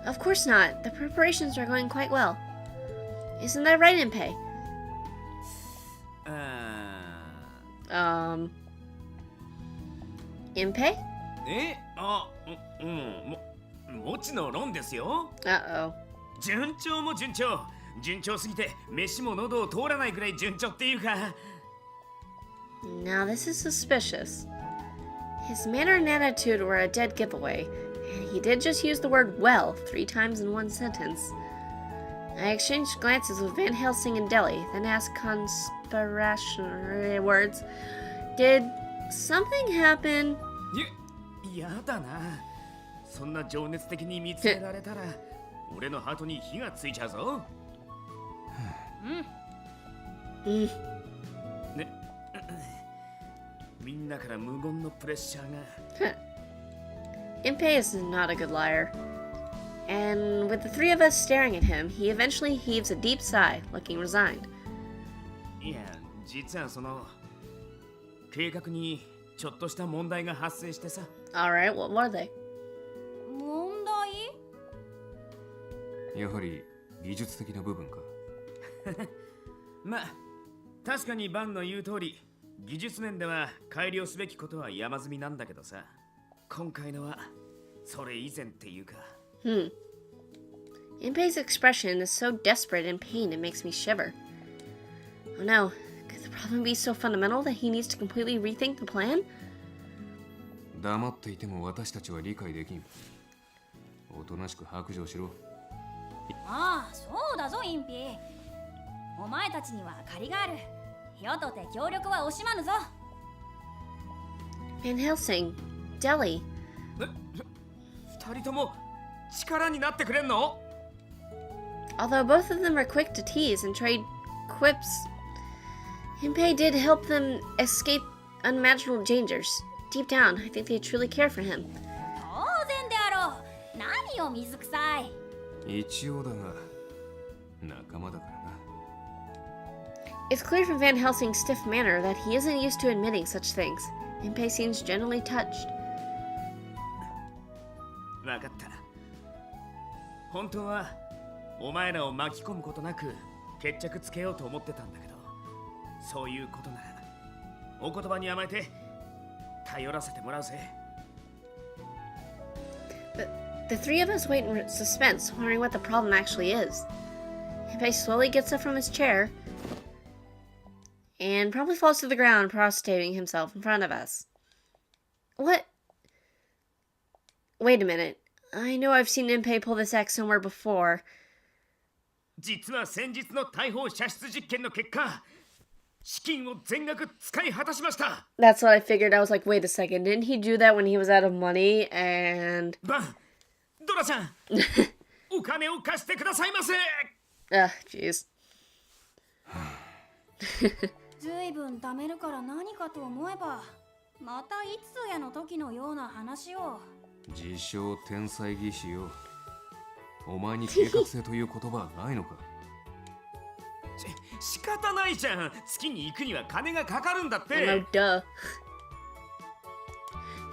Of course not. The preparations are going quite well. Isn't that right, Impey? Impey? もちの論ですよ。Uh-oh. 順調も順調。順調すぎて飯も喉を通らないくらい順調っていうか。Now this is suspicious. His manner and attitude were a dead giveaway, and he did just use the word well 3 times in one sentence. I exchanged glances with Van Helsing and Deli, then asked conspirationary words. Did something happen? やだな。そんな情熱的に見つけられたら俺のハートに火がついちゃうぞ。みんなから無言のプレッシャーが。Impey is not a good liar. And with the 3 of us staring at him, he eventually heaves a deep sigh, looking resigned. いや、実はその計画にちょっとした問題が発生してさ。Alright, what were they? 問題？やはり技術的な部分か。まあ確かにバンの言う通り技術面では改良すべきことは山積みなんだけどさ、今回のはそれ以前っていうか。Impey's expression is so desperate and pained it makes me shiver. Oh no, could the problem be so fundamental that he needs to completely rethink the plan? 黙っていても私たちは理解できん。おとなしく白状しろ。ああ、そうだぞインピー。お前たちには借りがある。世とて協力は惜しまぬぞ。Van Helsing, Deli. 2人とも力になってくれんの？ Although both of them are quick to tease and trade quips, Impey did help them escape unimaginable dangers. Deep down, I think they truly care for him. 当然であろう。何を水臭い。一応だが仲間だからな。It's clear from Van Helsing's stiff manner that he isn't used to admitting such things. Impey seems genuinely touched. わかった。本当はお前らを巻き込むことなく決着つけようと思ってたんだけど、そういうことならお言葉に甘えて頼らせてもらうぜ。The 3 of us wait in suspense, wondering what the problem actually is. Impey slowly gets up from his chair and probably falls to the ground, prostrating himself in front of us. What? Wait a minute. I know I've seen Impey pull this act somewhere before. 実は先日の大砲射出実験の結果、資金を全額使い果たしました。 That's what I figured. I was like, wait a second. Didn't he do that when he was out of money? And... バン、ドラちゃん、お金を貸してくださいませ。jeez. ずいぶん貯めるから何かと思えば、またいつぞやの時のような話を。自称天才技師よ。お前に計画性という言葉はないのか。仕方ないじゃん。月に行くには金がかかるんだっ No て。 duh.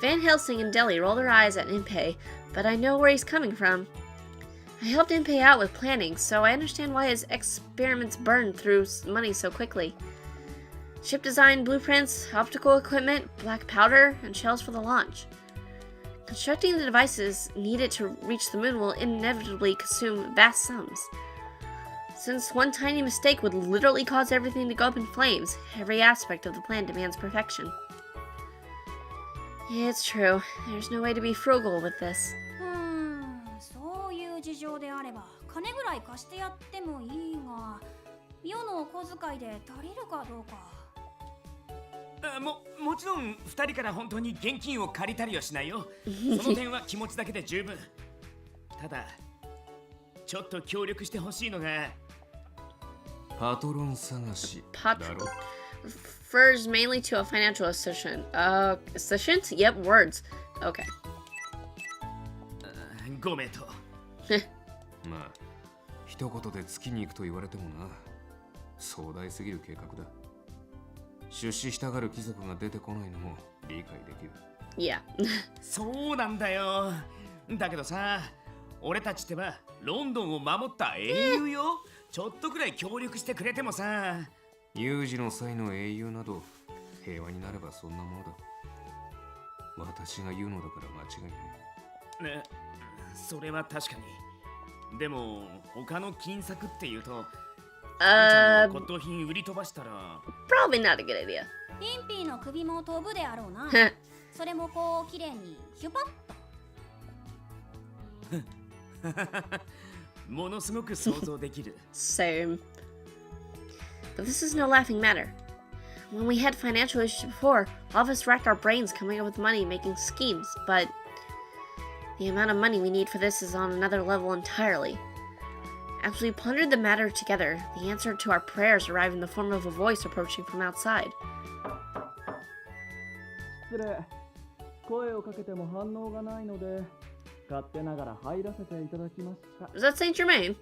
Van Helsing and Deli roll their eyes at Impey, but I know where he's coming from. I helped Impey out with planning, so I understand why his experiments burned through money so quickly. Ship design, blueprints, optical equipment, black powder, and shells for the launch. Constructing the devices needed to reach the moon will inevitably consume vast sums. Since one tiny mistake would literally cause everything to go up in flames, every aspect of the plan demands perfection. Yeah, it's true. There's no way to be frugal with this. そういう事情であれば、金ぐらい貸してやってもいいが、世のお小遣いで足りるかどうか。もちろん2人から本当に現金を借りたりはしないよ。その点は気持ちだけで十分。ただちょっと協力してほしいのがパトロン探しだろ。Refers mainly to a financial assistant. Assistant? Yep, words. Okay. ごめんと。まあ一言で月に行くと言われてもな、壮大すぎる計画だ。出資したがる貴族が出てこないのも理解できる。Yeah. そうなんだよ。だけどさ、俺たちってばロンドンを守った英雄よ。ちょっとくらい協力してくれてもさ。有事の際の英雄など平和になればそんなものだ。私が言うのだから間違いない。ね、それは確かに。でも他の金策っていうと、骨董品売り飛ばしたら probably not a good idea. インピーの首も飛ぶであろうな。それもこう綺麗にヒュパッと。ものすごく想像できる。Same. But this is no laughing matter. When we had financial issues before, all of us racked our brains coming up with money, making schemes, but the amount of money we need for this is on another level entirely. As we pondered the matter together, the answer to our prayers arrived in the form of a voice approaching from outside. 失礼。声をかけても反応がないので、勝手ながら入らせていただきました。Is that Saint-Germain?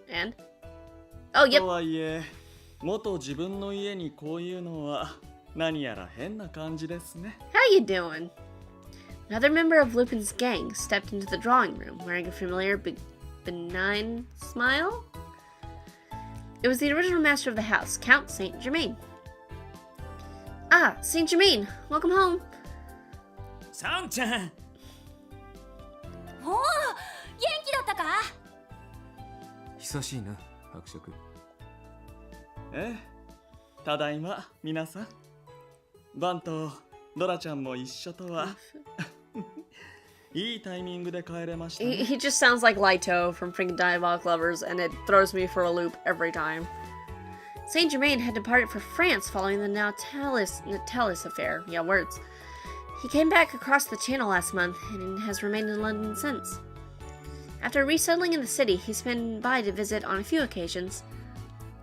And? Oh, yep. とはいえ、元自分の家にこういうのは何やら変な感じですね。How you doing? Another member of Lupin's gang stepped into the drawing room, wearing a familiar, benign smile. It was the original master of the house, Count Saint-Germain. Ah, Saint-Germain, welcome home. サンちゃん。おお、元気だったか？久しいな、伯爵。ええ、ただいま、皆さん。バンとドラちゃんも一緒とは。いいタイミングで帰れましたね。He just sounds like Lito from freaking Diabolic Lovers, and it throws me for a loop every time. Saint-Germain had departed for France following the Natalis affair. Yeah, words. He came back across the channel last month and has remained in London since. After resettling in the city, he's been by to visit on a few occasions.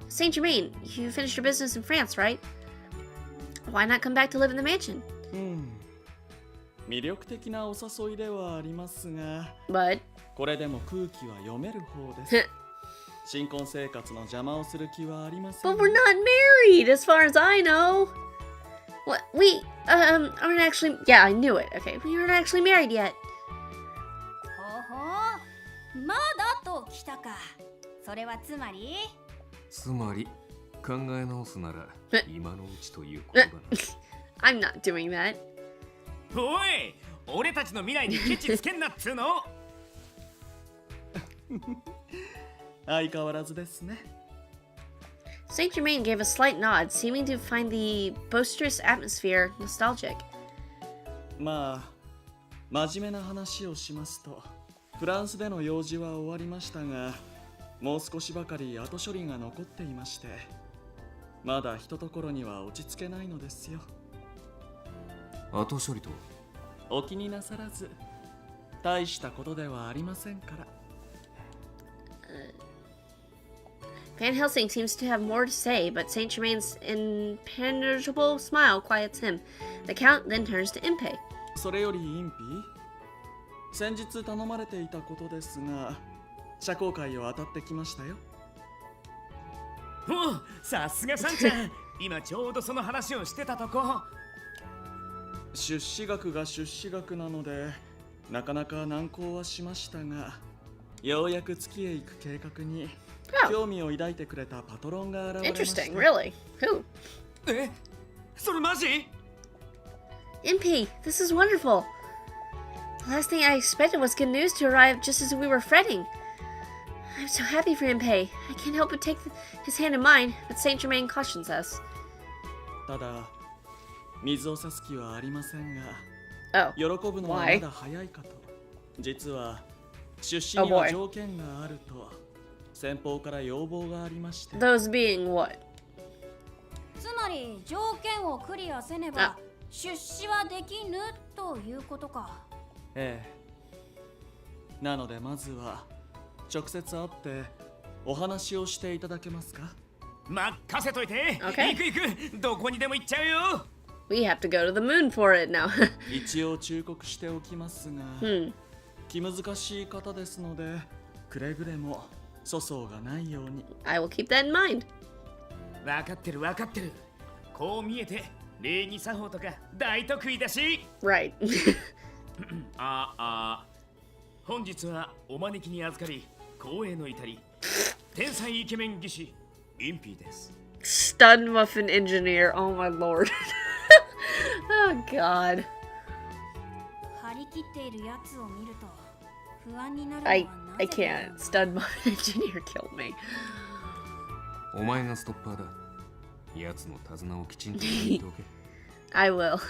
Saint-Germain, you finished your business in France, right? Why not come back to live in the mansion? 魅力的なお誘いではありますが、 But これでも空気は読める方です。新婚生活の邪魔をする気はありません。 But we're not married, as far as I know. What? We aren't actually. Yeah, I knew it. Okay, we aren't actually married yet. ほほ、まだと来たか。それはつまり？つまり考え直すなら今のうちということだな。I'm not doing that. おい、俺たちの未来にケチつけんなっつうの。相変わらずですね。 Saint-Germain gave a slight nod, seeming to find the boisterous atmosphere nostalgic. まあ真面目な話をしますと、フランスでの用事は終わりましたが、もう少しばかり後処理が残っていまして、まだひとところには落ち着けないのですよ。後処理とお気になさらず、大したことではありませんから。Van Helsing seems to have more to say, but Saint-Germain's impenetrable smile quiets him. The Count then turns to Impey. それよりインピー、先日頼まれていたことですが、社交界を当たってきましたよ。おう、さすがさんちゃん。今ちょうどその話をしてたとこ。出資額が出資額なので、なかなか難航はしましたが、ようやく月へ行く計画に興味を抱いてくれたパトロンが現れました。 Interesting, really? Who? え、それマジ？ Impey, this is wonderful. The last thing I expected was good news to arrive just as we were fretting. I'm so happy for Impey. I can't help but take his hand in mine, but Saint-Germain cautions us. ただ、水を差す気はありませんが、 Oh, 喜ぶのはまだ早いかと。実は出資には条件があると先方から要望がありまして。 those being what? つまり条件をクリアせねば出資はできぬということか。ええ。なのでまずは直接会ってお話をしていただけますか。任せといて。Okay. 行く行く。どこにでも行っちゃうよ。We have to go to the moon for it now. 一応忠告しておきますが、気難しい方ですので、くれぐれも粗相がないように。 I will keep that in mind. 分かってる分かってる。こう見えて礼儀作法とか大得意だし。Right. 本日はお招きに預かり光栄の至り、天才イケメン技師インピーです。 Stun muffin engineer. Oh my lord. Oh god. 張り切っているやつを見ると不安になるのは I な I ぜだろ can't. う。 Stun muffin engineer killed me. お前がストッパーだ。奴の手綱をきちんと握っておけ。I will.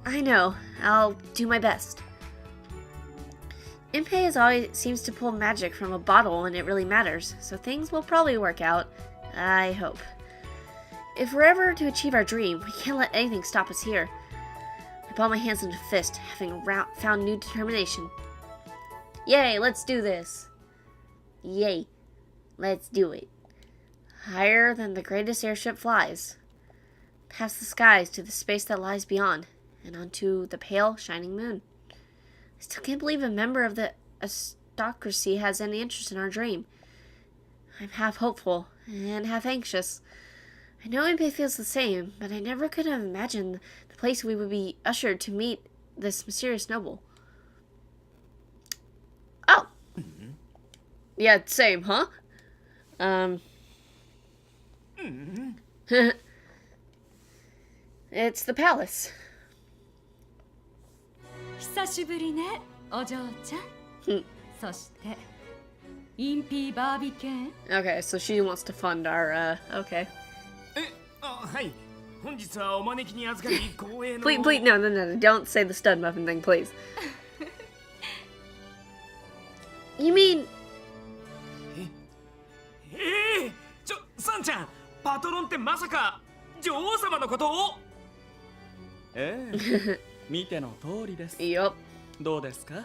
I know. I'll do my best. Impey as always seems to pull magic from a bottle when it really matters, so things will probably work out. I hope. If we're ever to achieve our dream, we can't let anything stop us here. I ball my hands into a fist, having found new determination. Yay, let's do this. Yay, let's do it. Higher than the greatest airship flies. Past the skies to the space that lies beyond, and onto the pale, shining moon. I still can't believe a member of the aristocracy has any interest in our dream. I'm half hopeful and half anxious. I know Impey feels the same, but I never could have imagined the place we would be ushered to meet this mysterious noble. Oh! Yeah, same, huh? It's the palace. 久しぶりね、お嬢ちゃん。そして、インピーバービケン。 Okay, so she wants to fund our, okay. はい。本日はお招きに預かり光栄の。Please, no, don't say the stud muffin thing, please. You mean... サンちゃん、パトロンってまさか女王様のことを？ええ、見ての通りです。Yup. どうですか？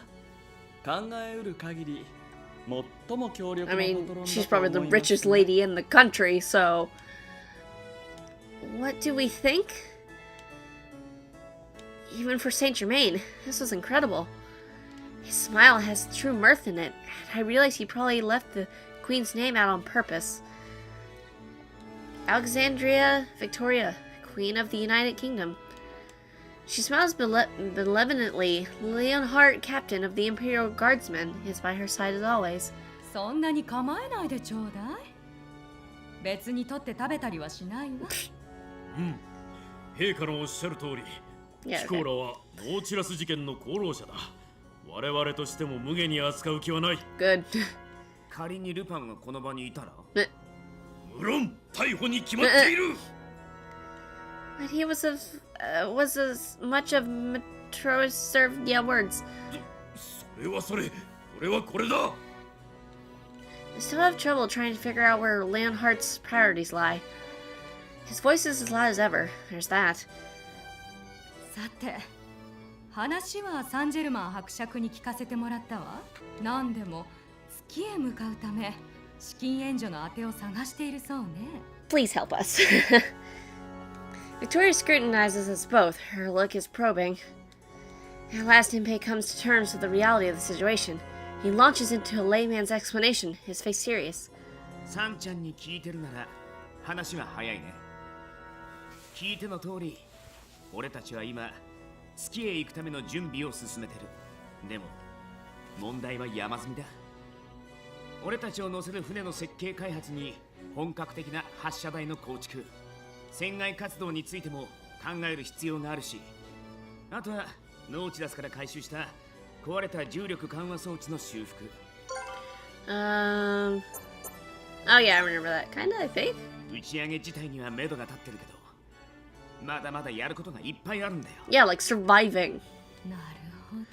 考えうる限り最も強力な I パ mean, トロンだ she's と probably 思 the います richest lady in the country, so... What do we think? Even for Saint-Germain, this was incredible. His smile has true mirth in it, and I realize he probably left the Queen's name out on purpose. Alexandria Victoria, Queen of the United Kingdom. She smiles benevolently. Leonhardt, captain of the Imperial Guardsmen, is by her side as always. そんなに構えないでちょうだい。別に取って食べたりはしないわ。陛下のおっしゃる通り、 Yeah, キコーラはノーチラス事件の功労者だ。我々としても無下に扱う気はない。good. 仮にルパンがこの場にいたら無論逮捕に決まっている。 But he was as much of Matro's served words. それはそれ、これはこれだ。 I still have trouble trying to figure out where Leonhardt's priorities lie. His voice is as loud as ever. There's that. さて、話はサンジェルマン伯爵に聞かせてもらったわ。何でも月へ向かうため資金援助の当てを探しているそうね。 Please help us. Victoria scrutinizes us both. Her look is probing. At last, Impey comes to terms with the reality of the situation. He launches into a layman's explanation, his face serious. サンちゃんに聞いてるなら話は早いね。聞いての通り、俺たちは今月へ行くための準備を進めてる。でも問題は山積みだ。俺たちを乗せる船の設計開発に本格的な発射台の構築、船外活動についても考える必要があるし、あとはノーチラスから回収した壊れた重力緩和装置の修復。Oh yeah, I remember that. Kinda, I think. 打ち上げ自体には目処が立ってるけど、まだまだやることがいっぱいあるんだよ。Yeah, like surviving. なるほど。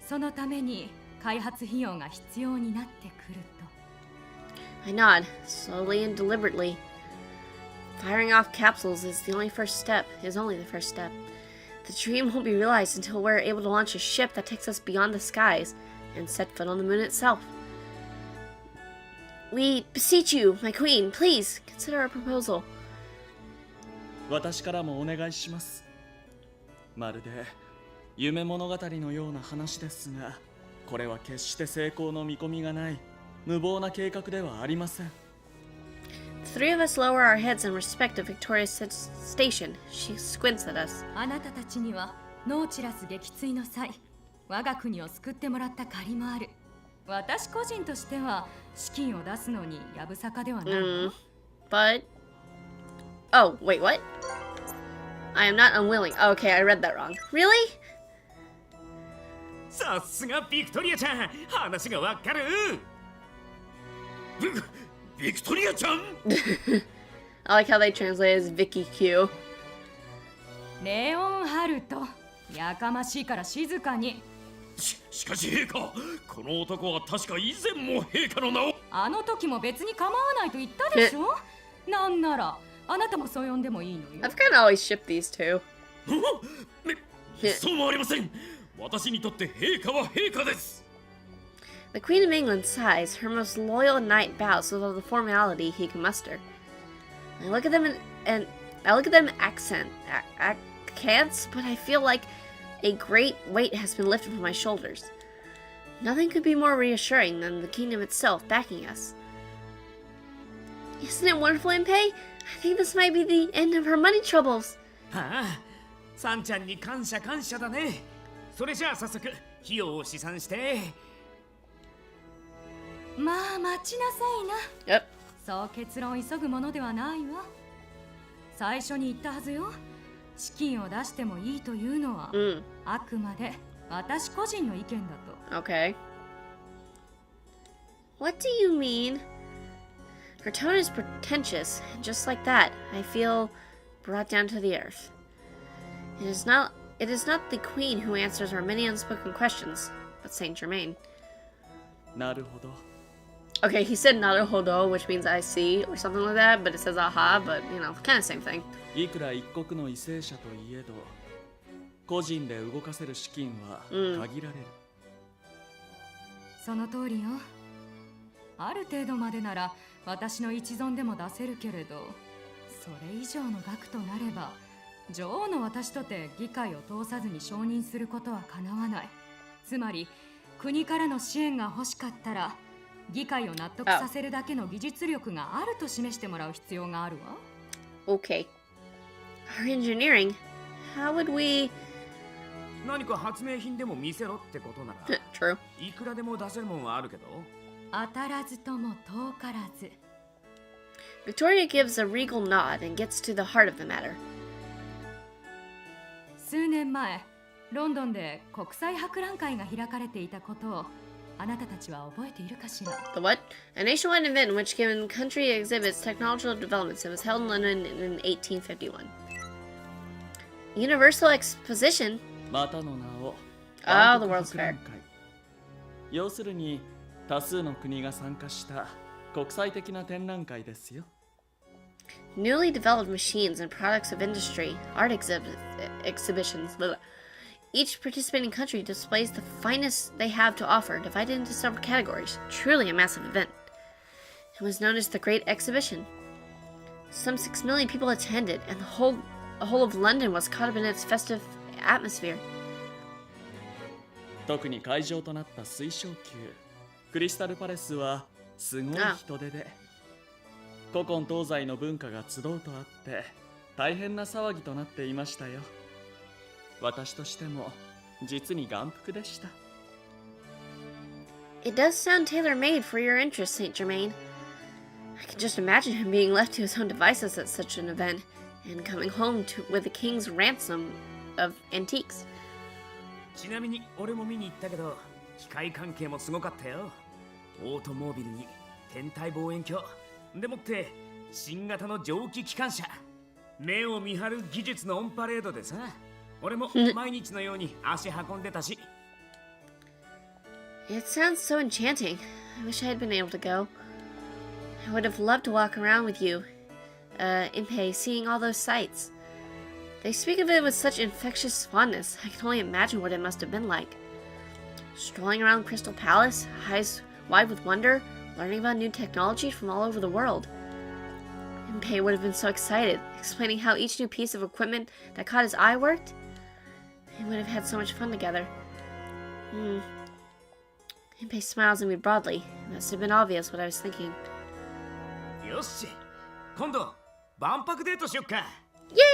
そのために開発費用が必要になってくると。I nod, slowly and deliberately. Firing off capsules is only the first step. The dream won't be realized until we're able to launch a ship that takes us beyond the skies and set foot on the moon itself. We beseech you, my queen, please consider our proposal. 私からもお願いします。まるで夢物語のような話ですが、これは決して成功の見込みがない無謀な計画ではありません。 The three of us lower our heads in respect of Victoria's station. She squints at us. あなたたちにはノーチラス撃墜の際、我が国を救ってもらった借りもある。私個人としては資金を出すのにやぶさかではないわ。But... Oh, wait, what? I am not unwilling. Okay, I read that wrong. Really? さすがビクトリアちゃん、話がわかる。ビクトリアちゃん I like how they translate as Vicky Q. レオンハルト、やかましいから静かに。しかし陛下、この男は確か以前も陛下の名を。あの時も別に構わないと言ったでしょ。なんならあなたもそう呼んでもいいのよ。I've kind of always shipped these two. そうもありません。私にとって陛下は陛下です。 The Queen of England sighs, her most loyal knight bows with all the formality he can muster. I look at them accents, but I feel like a great weight has been lifted from my shoulders. Nothing could be more reassuring than the kingdom itself backing us. Isn't it wonderful, Impey? I think this might be the end of her money troubles. はあ、サンちゃんに感謝だね。それじゃあ早速費用を試算して。まあ待ちなさいな。 Yep. そう結論を急ぐものではないわ。最初に言ったはずよ。資金を出してもいいというのは、あくまで私個人の意見だと。Okay. What do you mean? Her tone is pretentious, and just like that, I feel brought down to the earth. It is not the Queen who answers our many unspoken questions, but Saint-Germain. なるほど。 Okay, he said naruhodo, which means I see, or something like that, but it says aha, but, you know, kind of same thing. いくら一国の為政者といえど、個人で動かせる資金は限られる。その通りよ。ある程度までなら私の一存でも出せるけれど、それ以上の額となれば女王の私とて議会を通さずに承認することはかなわない。つまり国からの支援が欲しかったら議会を納得させるだけの技術力があると示してもらう必要があるわ。Okay. Our engineering, how would we... 何か発明品でも見せろってことならTrue. いくらでも出せるもんはあるけど。当たらずとも遠からず。Victoria gives a regal nod and gets to the heart of the matter. 数年前、ロンドンで国際博覧会が開かれていたことをあなたたちは覚えているかしら？ The what? A nationwide event in which given country exhibits technological developments. It was held in London in 1851. Universal Exposition? またの名を Oh, the 万 World's 国博覧 Fair. 会。要するに多数の国が参加した国際的な展覧会ですよ。 Newly developed machines and products of industry, art exhibitions. Blah, blah. Each participating country displays the finest they have to offer, divided into several categories. Truly a massive event. It was known as the Great Exhibition. Some 6 million people attended, and the whole of London was caught up in its festive atmosphere. 特に会場となった水晶宮クリスタルパレスはすごい人出で、古今東西の文化が集うとあって大変な騒ぎとなっていましたよ。私としても実に眼福でした。 It does sound tailor-made for your interests, Saint-Germain. I can just imagine him being left to his own devices at such an event, and coming home with the king's ransom of antiques. ちなみに俺も見に行ったけど、機械関係もすごかったよ。オートモービルに天体望遠鏡でもって新型の蒸気機関車、目を見張る技術のオンパレードでさ、俺も毎日のように足運んでたし。It sounds so enchanting. I wish I had been able to go. I would have loved to walk around with you, Impey, seeing all those sights. They speak of it with such infectious fondness. I can only imagine what it must have been like. Strolling around Crystal Palace, eyes wide with wonder, learning about new technology from all over the world. Impey would have been so excited, explaining how each new piece of equipment that caught his eye worked. They would have had so much fun together. Impey smiles at me broadly. It must have been obvious what I was thinking. よし、今度万博デートしよっか。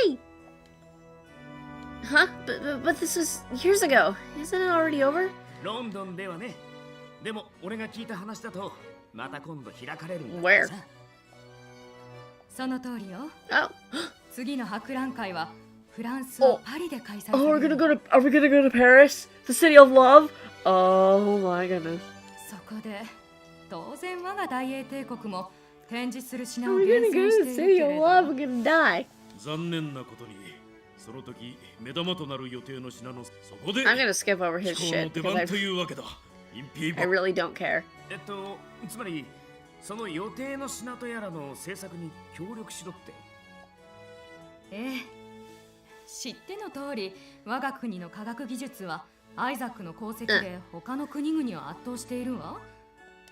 Yay! Huh? But this was years ago. Isn't it already over? ロンドンではね。でも俺が聞いた話だとまた今度開かれるんだ。 Where? その通りよ。Oh. 次の博覧会はフランスのパリで開催され Oh, る。 are we gonna go to Paris? The city of love? Oh my goodness. そこで当然我が大英帝国も展示する品 Are を we 厳 gonna 選 go し to て the いる city け of れ love? ど We're gonna die. 残念なことにその時目玉となる予定の品のそこで I'm gonna skip over his 飛行の shit 出 because 番というわけだ。インピー I バ really don't care. つまりその予定の品とやらの制作に協力しろって。ええ、知っての通り我が国の科学技術はアイザックの功績で他の国々を圧倒しているわ。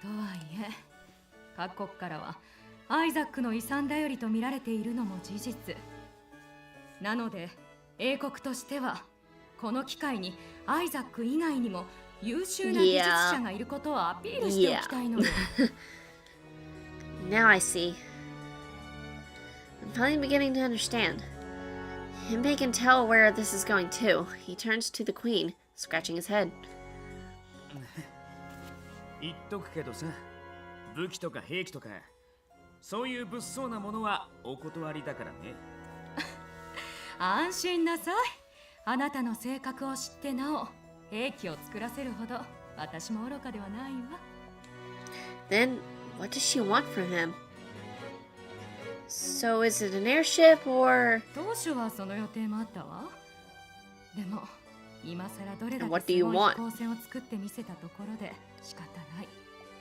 とはいえ各国からはアイザックの遺産頼りと見られているのも事実なので、英国としてはこの機会にアイザック以外にも優秀な技術者がいることをアピールしておきたいのよ。Now I see. I'm finally beginning to understand. Impey can tell where this is going too. He turns to the queen, scratching his head. 言っとくけどさ、武器とか兵器とかそういう物騒なものはお断りだからね。安心なさい。あなたの性格を知ってなお兵器を作らせるほど私も愚かではないわ。 Then, what does she want from him? So is it an airship or... 当初はその予定もあったわ。でも今さらどれだ What け do す you ごい want? 飛行船を作ってみせたところで仕方ない。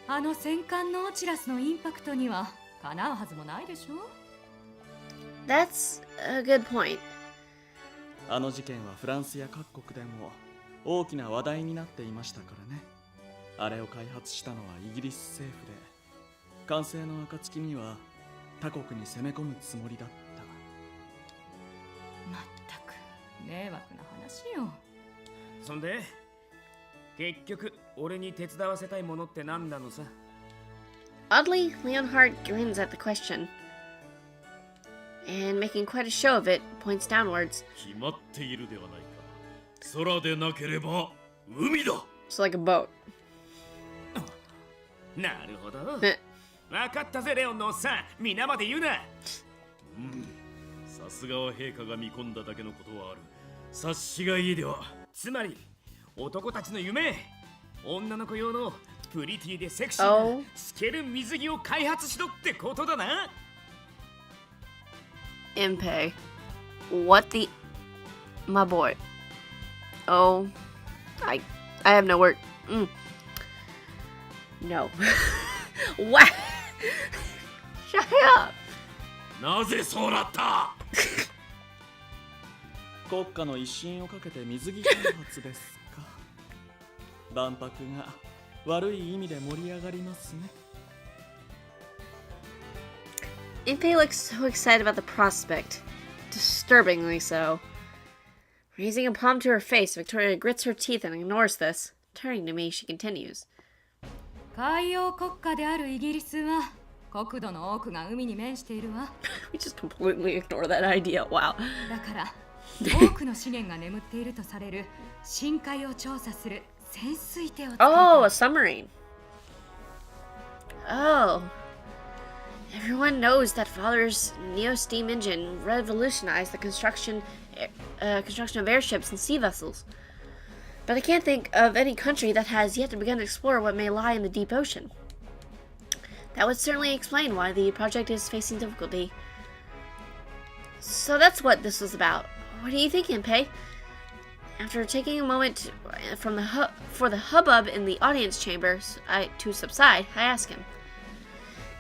あの戦艦のオチラスのインパクトにはかなうはずもないでしょ。 That's a good point. あの事件はフランスや各国でも大きな話題になっていましたからね。あれを開発したのはイギリス政府で、完成の暁には他国に攻め込むつもりだった。まったく迷惑な話よ。そんで結局俺に手伝わせたいものって何なのさ。 Oddly, Leonhardt grins at the question. And making quite a show of it, points downwards. 決まっているではないか。空でなければ海だ。 It's like a boat. なるほど。 Eh. 分かったぜレオンのおっさん、皆まで言うな。さすがは陛下が見込んだだけのことはある。察しがいいでは。つまり男たちの夢、女の子用のプリティでセクシーな透ける水着を開発しろってことだな。Impey. What the... My boy. Oh. I have no word. No. What? Shut up. なぜそうなった？国家の威信をかけて水着開発ですか。万博が悪い意味で盛り上がりますね。Impey looks so excited about the prospect. Disturbingly so. Raising a palm to her face, Victoria grits her teeth and ignores this. Turning to me, she continues. 海洋国家であるイギリスは国土の多くが海に面しているわ。We just completely ignore that idea. Wow. だから多くの資源が眠っているとされる深海を調査する潜水艇を作る。Oh, a submarine. Oh. Everyone knows that Father's Neo-steam engine revolutionized the construction of airships and sea vessels. But I can't think of any country that has yet begun to explore what may lie in the deep ocean. That would certainly explain why the project is facing difficulty. So that's what this was about. What do you think, Impey? After taking a moment for the hubbub in the audience chambers to subside, I ask him.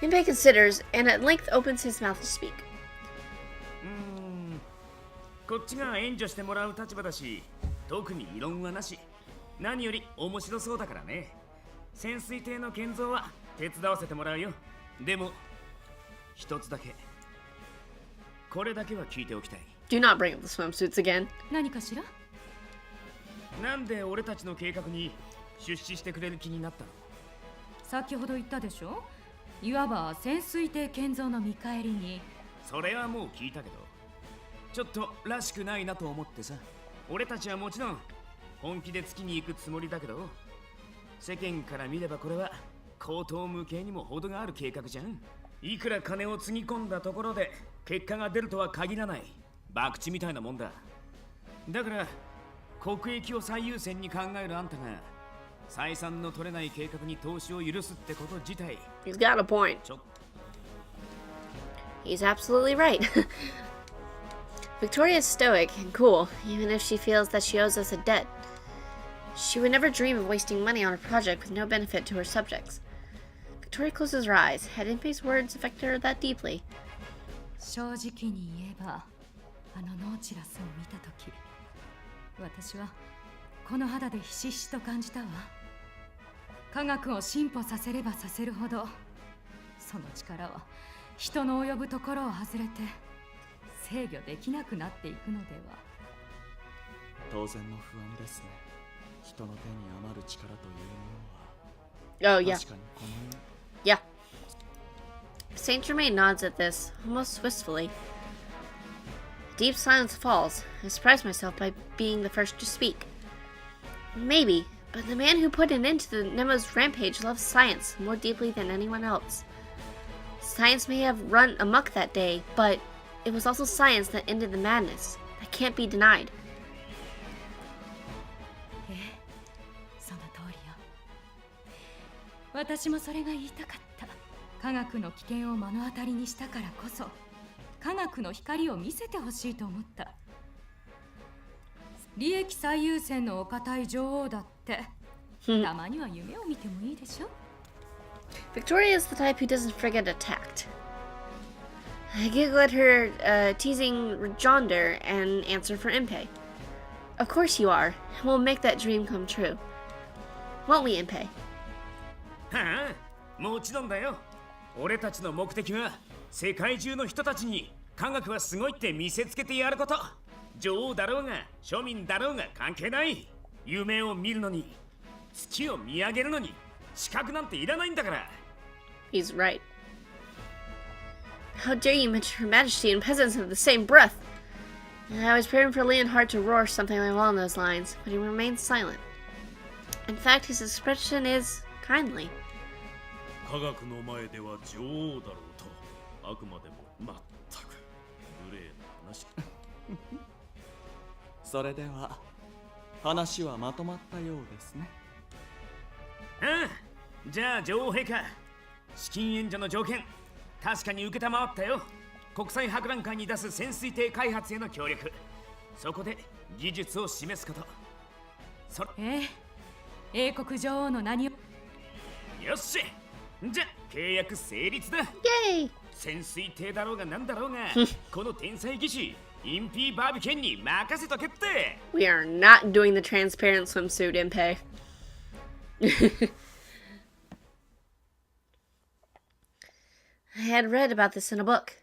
Impey considers and at length opens his mouth to speak. こっちが援助してもらう立場だし、特に異論はなし。何より面白そうだからね。潜水艇の建造は手伝わせてもらうよ。でも一つだけ、これだけは聞いておきたい。Do not bring up the swimsuits again. 何かしら？なんで俺たちの計画に出資してくれる気になったの？先ほど言ったでしょ。いわば潜水艇建造の見返りに。それはもう聞いたけど、ちょっとらしくないなと思ってさ。俺たちはもちろん本気で月に行くつもりだけど、世間から見ればこれは荒唐無稽にも程がある計画じゃん。いくら金をつぎ込んだところで結果が出るとは限らない。博打みたいなもんだ。だから国益を最優先に考えるあんたが採算の取れない計画に投資を許すってこと自体。 He's got a point. He's absolutely right. Victoria is stoic and cool, even if she feels that she owes us a debt. She would never dream of wasting money on a project with no benefit to her subjects. Victoria closes her eyes. Had Impey's words affected her that deeply? 正直に言えば、あのノーチラスを見たとき、私はこの肌でひしひしと感じたわ。科学を進歩させればさせるほど、その力は人の及ぶところを外れて制御できなくなっていくのでは。当然の不安ですね。人の手に余る力というものは。 Oh, yeah. 確かにこのYeah. Saint-Germain nods at this, almost wistfully. Deep silence falls. I surprise myself by being the first to speak. Maybe, but the man who put an end to the Nemo's rampage loves science more deeply than anyone else. Science may have run amok that day, but it was also science that ended the madness. That can't be denied. ええ、その通りよ。私もそれが言いたかった。科学の危険を目の当たりにしたからこそ、科学の光を見せてほしいと思った。利益最優先のお堅い女王だって、たまには夢を見てもいいでしょ。Victoria is the type who doesn't forget a tact. I giggle at her teasing rejoinder and answer for Impey. Of course you are, and we'll make that dream come true. Won't we, Impey? はあ、もちろんだよ。俺たちの目的は世界中の人たちに科学はすごいって見せつけてやること。女王だろうが庶民だろうが関係ない。夢を見るのに、月を見上げるのに資格なんていらないんだから。 He's right. How dare you mention Her Majesty and peasants in the same breath? I was preparing for Leonhard to roar something along those lines, but he remained silent. In fact, his expression is kindly. 科学の前では女王だろうと、あくまでも全く無礼な話。それでは話はまとまったようですね。ああ、じゃあ女王陛下、資金援助の条件、確かに受けたまわったよ。国際博覧会に出す潜水艇開発への協力。そこで技術を示すこと。英国女王の何を。よし、じゃ契約成立だ。Yay! 潜水艇だろうがなんだろうがこの天才技師インピーバービケンに任せとけって。 We are not doing the transparent swimsuit, Impey. I had read about this in a book.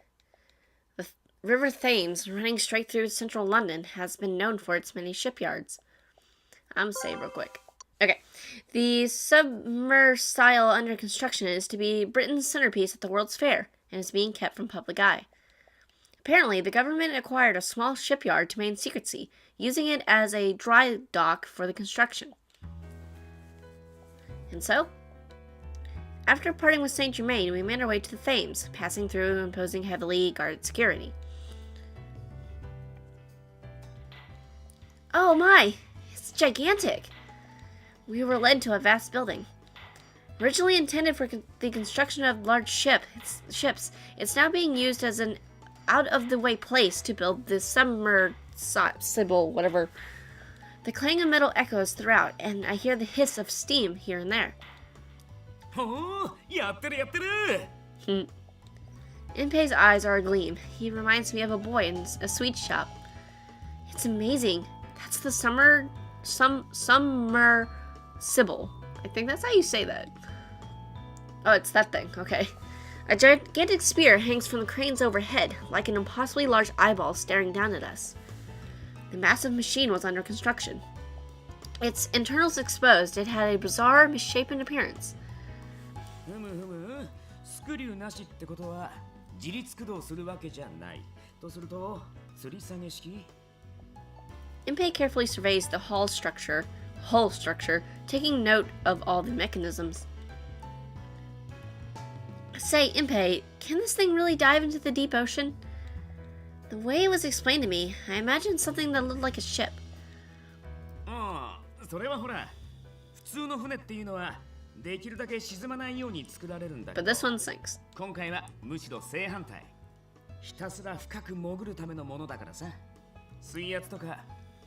The River Thames, running straight through central London, has been known for its many shipyards. I'm gonna say real quick. Okay. The submersible under construction is to be Britain's centerpiece at the World's Fair and is being kept from public eye. Apparently, the government acquired a small shipyard to maintain secrecy, using it as a dry dock for the construction. And so, after parting with Saint-Germain, we made our way to the Thames, passing through and imposing heavily guarded security. Oh my! It's gigantic! We were led to a vast building. Originally intended for the construction of large ships, it's now being used as an out-of-the-way place to build the submersible, whatever. The clang of metal echoes throughout, and I hear the hiss of steam here and there. Oh, やってるやってる。 Impey's eyes are agleam. He reminds me of a boy in a sweet shop. It's amazing. That's the submersible. I think that's how you say that. Oh, it's that thing. Okay. A gigantic spear hangs from the cranes overhead, like an impossibly large eyeball staring down at us. The massive machine was under construction. Its internals exposed, it had a bizarre, misshapen appearance. スクリューなしってことは自立駆動するわけじゃない。とすると、吊り下げ式? Impey carefully surveys the hull structure, taking note of all the mechanisms. Say, Impey, can this thing really dive into the deep ocean? The way it was explained to me, I imagined something that looked like a ship. ああ、それはほら、普通の船っていうのはできるだけ沈まないように作られるんだけ But ど、 this one sinks. 今回はむしろ正反対。ひたすら深く潜るためのものだからさ。水圧とか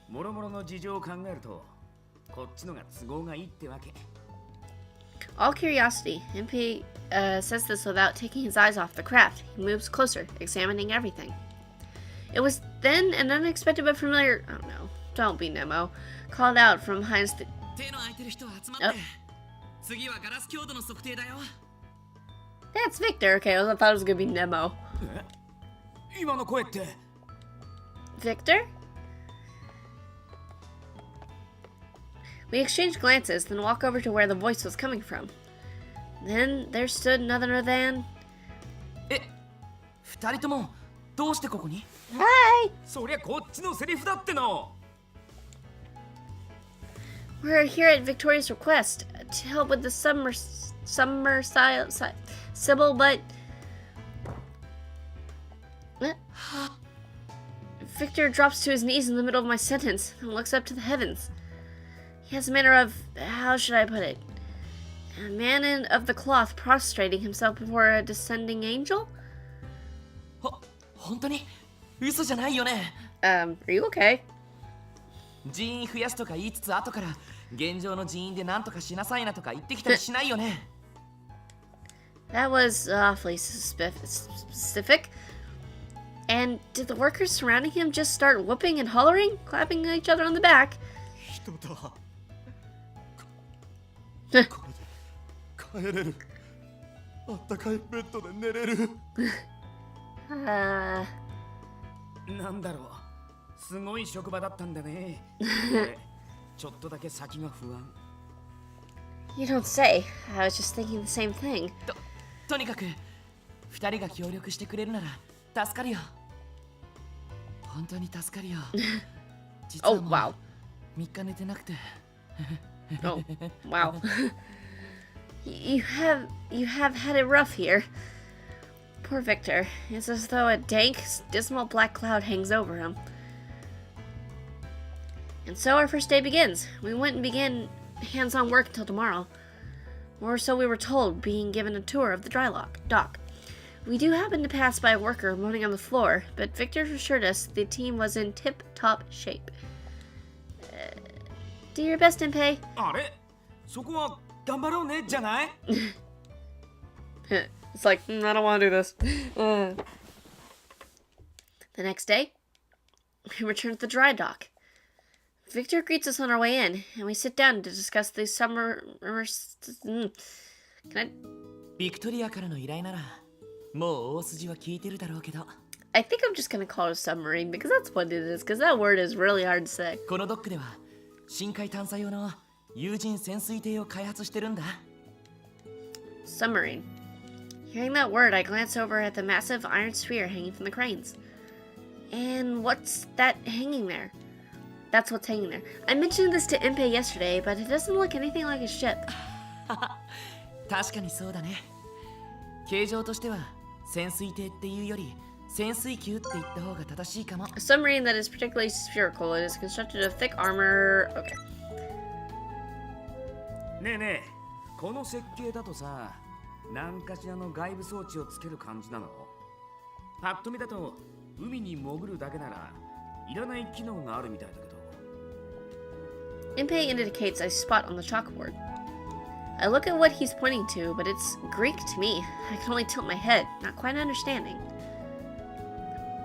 もろもろの事情を考えると、こっちのが都合がいいってわけ。 All curiosity, Impey says this without taking his eyes off the craft. He moves closer, examining everything. It was then an unexpected but familiar... Oh no, don't be Nemo. Called out from behind the... Oh. That's Victor. Okay, I thought it was gonna be Nemo. 今の声って。 Victor? We exchanged glances, then walk over to where the voice was coming from. Then there stood none other than... 二人ともどうしてここに? Hi! そりゃこっちのセリフだっての。 We're here at Victoria's request to help with the submersible, but... Victor drops to his knees in the middle of my sentence and looks up to the heavens. He has a manner of... how should I put it? A man of the cloth prostrating himself before a descending angel? 本当に嘘じゃないよね。Are you okay? 人員増やすとか言いつつ後から現状の人員で何とかしなさいなとか言ってきたりしないよね。That was awfully specific. And did the workers surrounding him just start whooping and hollering, clapping each other on the back? 人だ。これで帰れる。あったかいベッドで寝れる。なんだろう。すごい職場だったんだね。俺ちょっとだけ先が不安。You don't say. I was just thinking the same thing. とにかく二人が協力してくれるなら助かるよ。本当に助かるよ。実はもう3日寝てなくて。Oh, wow. You have had it rough here. Poor Victor. It's as though a dank, dismal black cloud hangs over him. And so our first day begins. We wouldn't begin hands-on work until tomorrow. or so we were told, being given a tour of the dock. We do happen to pass by a worker moaning on the floor, but Victor assured us the team was in tip-top shape. Do your best, Impey. あれそこは頑張ろうねじゃない It's like, I don't want to do this. The next day, we return to the dry dock. Victor greets us on our way in, and we sit down to discuss the summer... Can I... ビクトリアからの依頼ならもう大筋は聞いてるだろうけど I think I'm just gonna call it a submarine, because that's what it is, because that word is really hard to say. このドックでは深海探査用の有人潜水艇を開発してるんだ Submarine. Hearing that word, I glance over at the massive iron sphere hanging from the cranes. And what's that hanging there? That's what's hanging there. I mentioned this to Impey yesterday, but it doesn't look anything like a ship. 確かにそうだね形状としては潜水艇っていうより潜水球って言った方が正しいかも A submarine that is particularly spherical. It is constructed of thick armor. Okay. ねえねえこの設計だとさ何かしらの外部装置をつける感じなのパッと見だと海に潜るだけならいらない機能があるみたいだけど Impey indicates a spot on the chalkboard. I look at what he's pointing to, but it's Greek to me. I can only tilt my head, not quite understanding.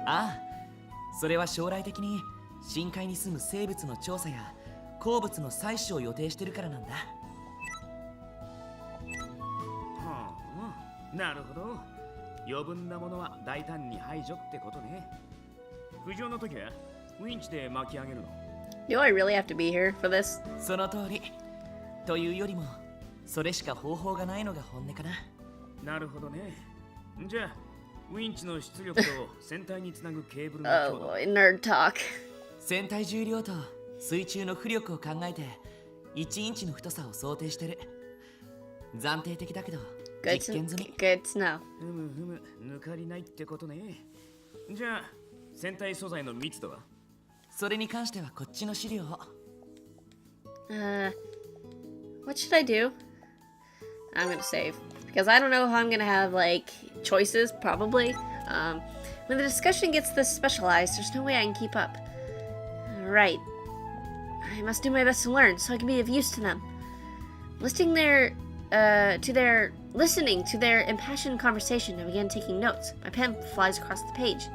ああそれは将来的に深海に住む生物の調査や鉱物の採取を予定してるからなんだはあなるほど余分なものは大胆に排除ってことね浮上の時はウィンチで巻き上げるの Do I really have to be here for this? その通りというよりもそれしか方法がないのが本音かななるほどねじゃあウィンチの出力と船体につなぐケーブルの強 Oh 度 boy, nerd talk. 船体重量と水中の浮力を考えて1インチの太さを想定してる暫定的だけど Good 実験済み good to know. ふむふむ抜かりないってことねじゃあ船体素材の密度はそれに関してはこっちの資料を What should I do? I'm gonna save. Because I don't know how I'm gonna have, like, choices, probably. When the discussion gets this specialized, there's no way I can keep up. Right. I must do my best to learn, so I can be of use to them. Listening to their impassioned conversation, I began taking notes. My pen flies across the page.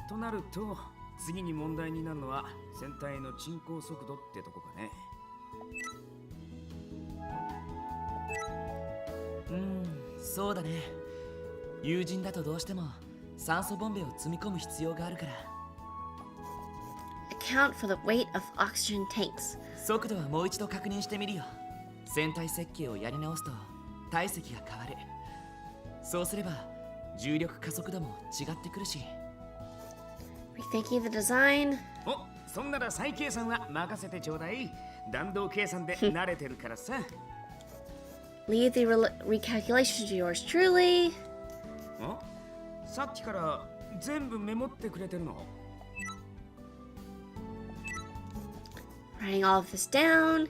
となると次に問題になるのは船体の沈降速度ってとこかねそうだね友人だとどうしても酸素ボンベを積み込む必要があるから Account for the weight of oxygen tanks. 速度はもう一度確認してみるよ船体設計をやり直すと体積が変わるそうすれば重力加速度も違ってくるし Rethinking the design. おそんなら再計算は任せてちょうだい弾道計算で慣れてるからさ Leave the recalculation to yours truly. さっきから全部メモってくれてるの Writing all of this down.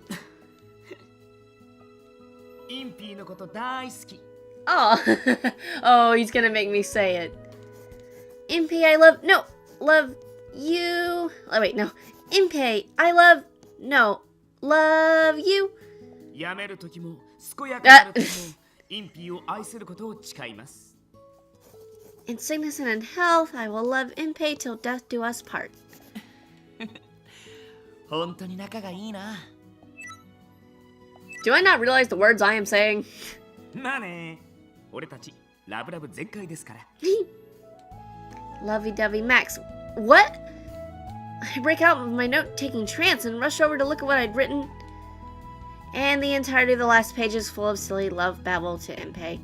インピーのこと大好き Oh, oh, he's gonna make me say it. Impey, I love you. Oh wait, no. Impey, I love you. やめるときも健やかなるときもインピーを愛することを誓います In sickness and in health, I will love Impey till death do us part. 本当に仲がいいな Do I not realize the words I am saying? まあね俺たちラブラブ全開ですから Lovey-dovey Max. What? I break out of my note-taking trance and rush over to look at what I'd written. And the entirety of the last page is full of silly love babble to Impey.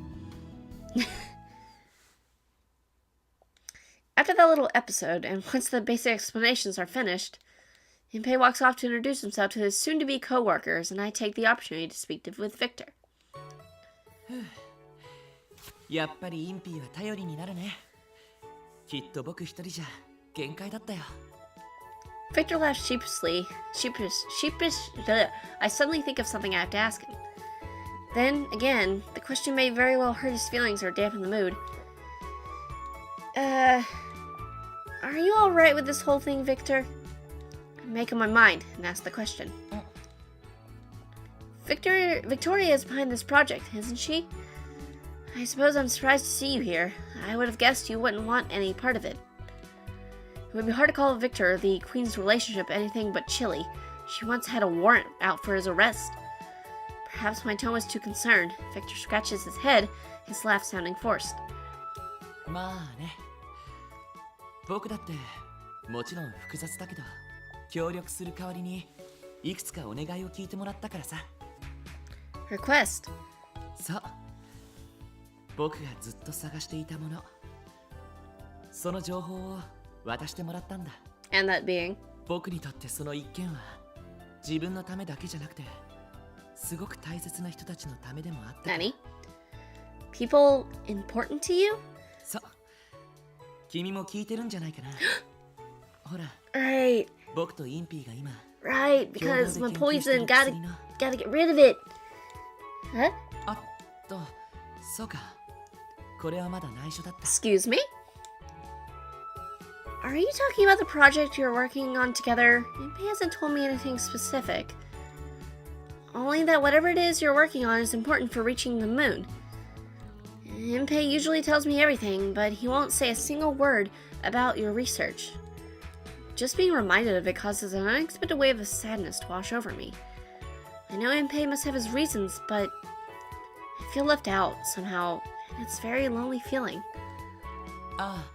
After that little episode, and once the basic explanations are finished, Impey walks off to introduce himself to his soon-to-be co-workers, and I take the opportunity to speak with Victor. やっぱりインピーは頼りになるねきっと僕一人じゃ限界だったよ Victor laughs sheepishly. Sheepish. Ugh. I suddenly think of something I have to ask him. Then, again, the question may very well hurt his feelings or dampen the mood. Are you alright with this whole thing, Victor? I make up my mind and ask the question. Victoria is behind this project, isn't she? I suppose I'm surprised to see you here. I would have guessed you wouldn't want any part of it. It would be hard to call Victor, the Queen's relationship, anything but chilly. She once had a warrant out for his arrest. Perhaps my tone was too concerned. Victor scratches his head, his laugh sounding forced. まあね。僕だってもちろん複雑だけど、協力する代わりにいくつかお願いを聞いてもらったからさ。Request. そう。僕がずっと探していたもの。その情報を渡してもらったんだ。And that being? 僕にとってその一件は自分のためだけじゃなくて、すごく大切な人たちのためでもあった。何? People important to you? そう。君も聞いてるんじゃないかな。ほら。Right. 僕とインピーが今。Right, because my poison, gotta get rid of it. Huh? あっと、そうか。これはまだ内緒だった。Excuse me? Are you talking about the project you're working on together? Impey hasn't told me anything specific. Only that whatever it is you're working on is important for reaching the moon. Impey usually tells me everything, but he won't say a single word about your research. Just being reminded of it causes an unexpected wave of sadness to wash over me. I know Impey must have his reasons, but I feel left out somehow, and it's a very lonely feeling. ああ、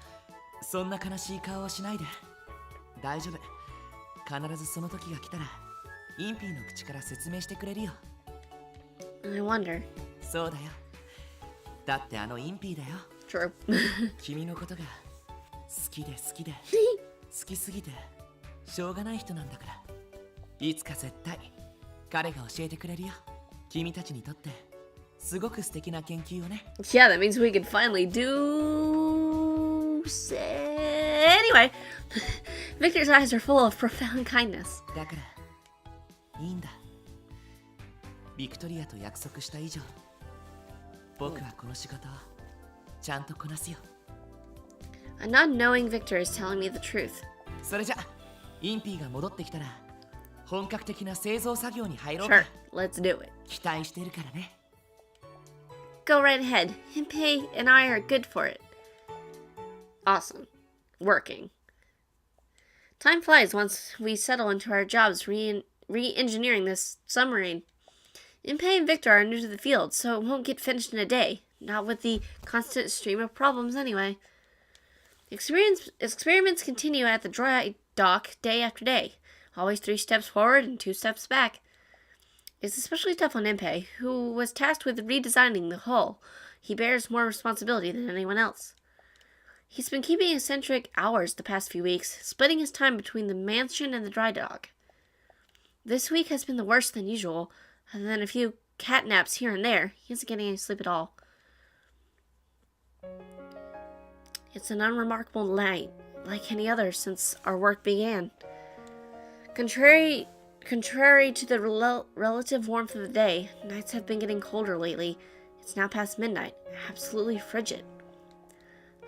そんな悲しい顔をしないで。大丈夫。必ずその時が来たら、インピーの口から説明してくれるよ。I wonder. そうだよ。だってあのインピーだよ。True. 君のことが好きで好きで好きすぎてしょうがない人なんだから。いつか絶対彼が教えてくれるよ。君たちにとってすごく素敵な研究をね。Yeah, that means we can finally Anyway, Victor's eyes are full of profound kindness. だからいいんだ。ビクトリアと約束した以上、僕はこの仕事をちゃんとこなすよ。A non-knowing Victor is telling me the truth. それじゃ、インピーが戻ってきたら本格的な製造作業に入ろうか。Sure, let's do it. 期待してるからね。Go right ahead. Impey and I are good for it. Awesome. Working. Time flies once we settle into our jobs re-engineering this submarine. Impey and Victor are new to the field, so it won't get finished in a day. Not with the constant stream of problems anyway. Experiments continue at the dry dock day after day. Always 3 steps forward and 2 steps back. It's especially tough on Impey, who was tasked with redesigning the hull. He bears more responsibility than anyone else. He's been keeping eccentric hours the past few weeks, splitting his time between the mansion and the dry dock. This week has been the worst than usual, other than a few cat naps here and there. He isn't getting any sleep at all. It's an unremarkable night, like any other since our work began. Contrary to the relative warmth of the day, nights have been getting colder lately. It's now past midnight, absolutely frigid.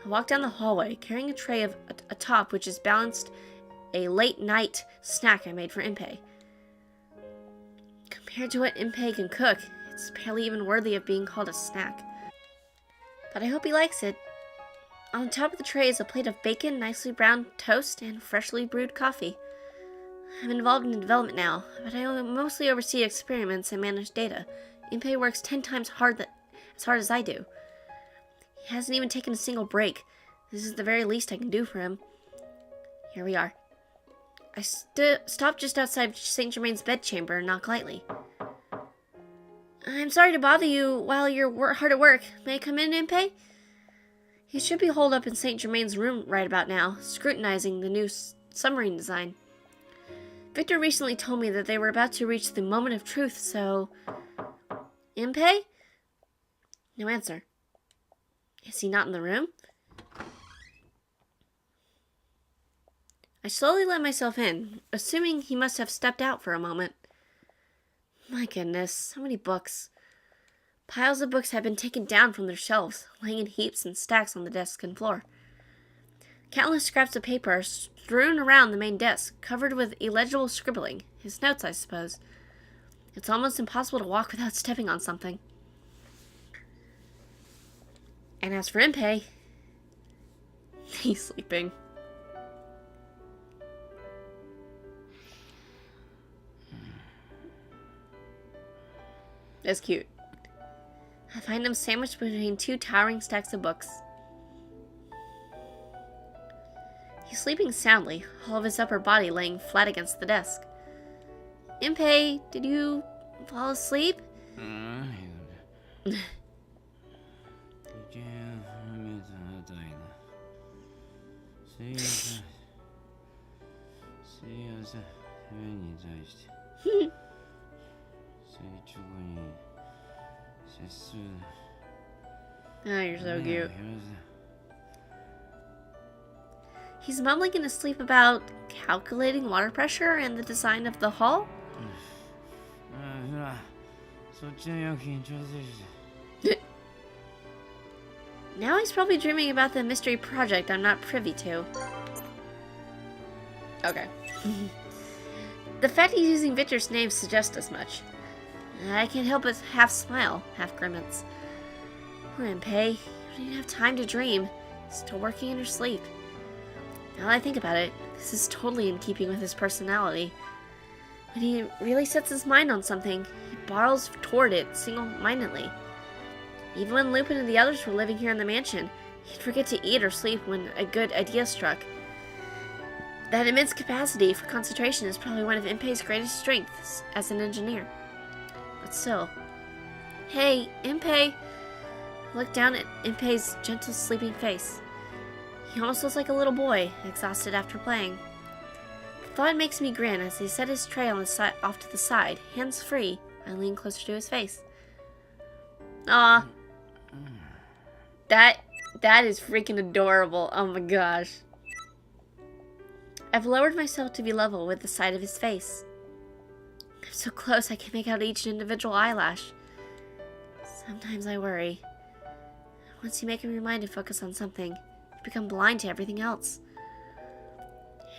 I walk down the hallway, carrying a tray of atop which is balanced a late-night snack I made for Impey. Compared to what Impey can cook, it's barely even worthy of being called a snack. But I hope he likes it. On top of the tray is a plate of bacon, nicely browned toast, and freshly brewed coffee. I'm involved in the development now, but I mostly oversee experiments and manage data. Impey works 10 times as hard as I do. He hasn't even taken a single break. This is the very least I can do for him. Here we are. I stopped just outside Saint-Germain's bedchamber and knock lightly. I'm sorry to bother you while you're hard at work. May I come in, Impey? He should be holed up in Saint-Germain's room right about now, scrutinizing the new submarine design. Victor recently told me that they were about to reach the moment of truth, so... Impey? No answer. Is he not in the room? I slowly let myself in, assuming he must have stepped out for a moment. My goodness, so many books. Piles of books had been taken down from their shelves, laying in heaps and stacks on the desk and floor. Countless scraps of paper are strewn around the main desk, covered with illegible scribbling. His notes, I suppose. It's almost impossible to walk without stepping on something. And as for Impey, he's sleeping. That's cute. I find him sandwiched between two towering stacks of books. He's sleeping soundly, all of his upper body laying flat against the desk. Impey, did you fall asleep? Oh, you're so cute. He's mumbling in his sleep about calculating water pressure and the design of the hull? Now he's probably dreaming about the mystery project I'm not privy to. Okay. The fact he's using Victor's name suggests as much. I can't help but half smile, half grimace. Poor Impey, you don't even have time to dream. Still working in her sleep. Now that I think about it, this is totally in keeping with his personality. When he really sets his mind on something, he barrels toward it single-mindedly. Even when Lupin and the others were living here in the mansion, he'd forget to eat or sleep when a good idea struck. That immense capacity for concentration is probably one of Impey's greatest strengths as an engineer. But still. Hey, Impey! I looked down at Impey's gentle, sleeping face. He almost looks like a little boy, exhausted after playing. The thought makes me grin as he set his tray on the off to the side, hands free. I lean closer to his face. Aw. That is freaking adorable. Oh my gosh. I've lowered myself to be level with the side of his face. I'm so close I can make out each individual eyelash. Sometimes I worry. Once you make up your mind to focus on something, you become blind to everything else.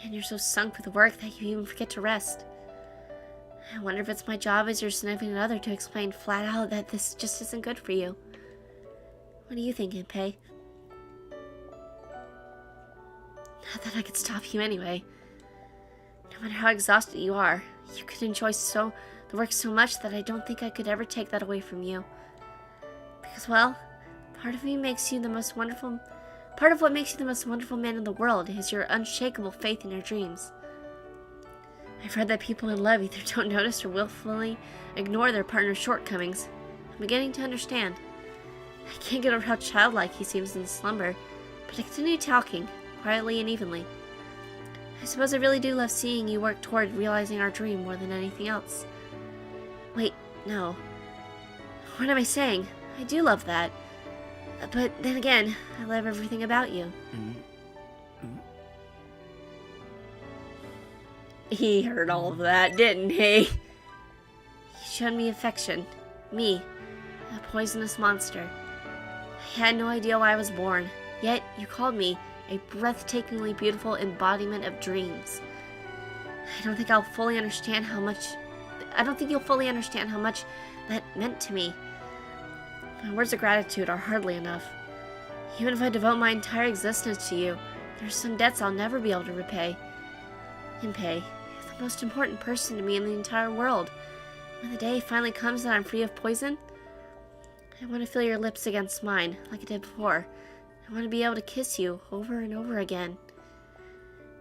And you're so sunk with work that you even forget to rest. I wonder if it's my job as your significant other to explain flat out that this just isn't good for you. What do you think, Impey? Not that I could stop you anyway. No matter how exhausted you are, you could enjoy the work so much that I don't think I could ever take that away from you. Because, well, part of what makes you the most wonderful man in the world is your unshakable faith in your dreams. I've read that people in love either don't notice or willfully ignore their partner's shortcomings. I'm beginning to understand. I can't get over how childlike he seems in slumber, but I continue talking, quietly and evenly. I suppose I really do love seeing you work toward realizing our dream more than anything else. Wait, no. What am I saying? I do love that. But then again, I love everything about you. He heard all of that, didn't he? He showed me affection. Me, a poisonous monster. I had no idea why I was born, yet you called me a breathtakingly beautiful embodiment of dreams. I don't think you'll fully understand how much that meant to me. My words of gratitude are hardly enough. Even if I devote my entire existence to you, there are some debts I'll never be able to repay. Impey, you're the most important person to me in the entire world. When the day finally comes that I'm free of poison, I want to feel your lips against mine, like I did before. I want to be able to kiss you over and over again.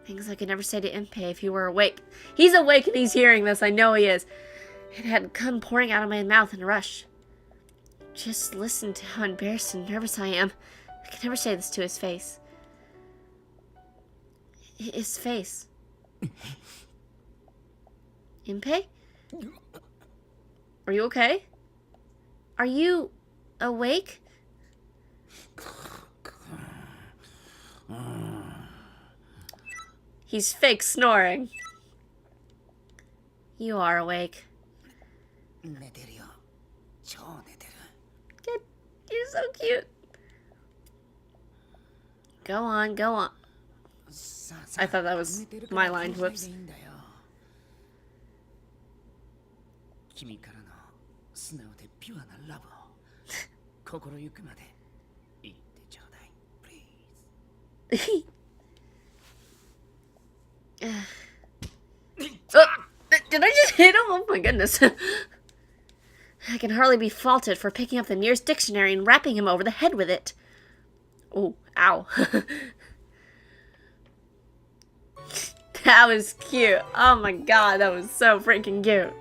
Things I could never say to Impey if he were awake. He's awake and he's hearing this, I know he is. It had come pouring out of my mouth in a rush. Just listen to how embarrassed and nervous I am. I could never say this to his face. His face. Impey? Are you okay? Are you awake? He's fake snoring. You are awake. Good. You're so cute. Go on, go on. I thought that was my line. Whoops. 君からの素直でピュアなラブを心ゆくまで言ってちょうだい please Oh, did I just hit him? Oh my goodness. I can hardly be faulted for picking up the nearest dictionary and rapping him over the head with it. Oh, ow. That was cute. Oh my god, that was so freaking cute.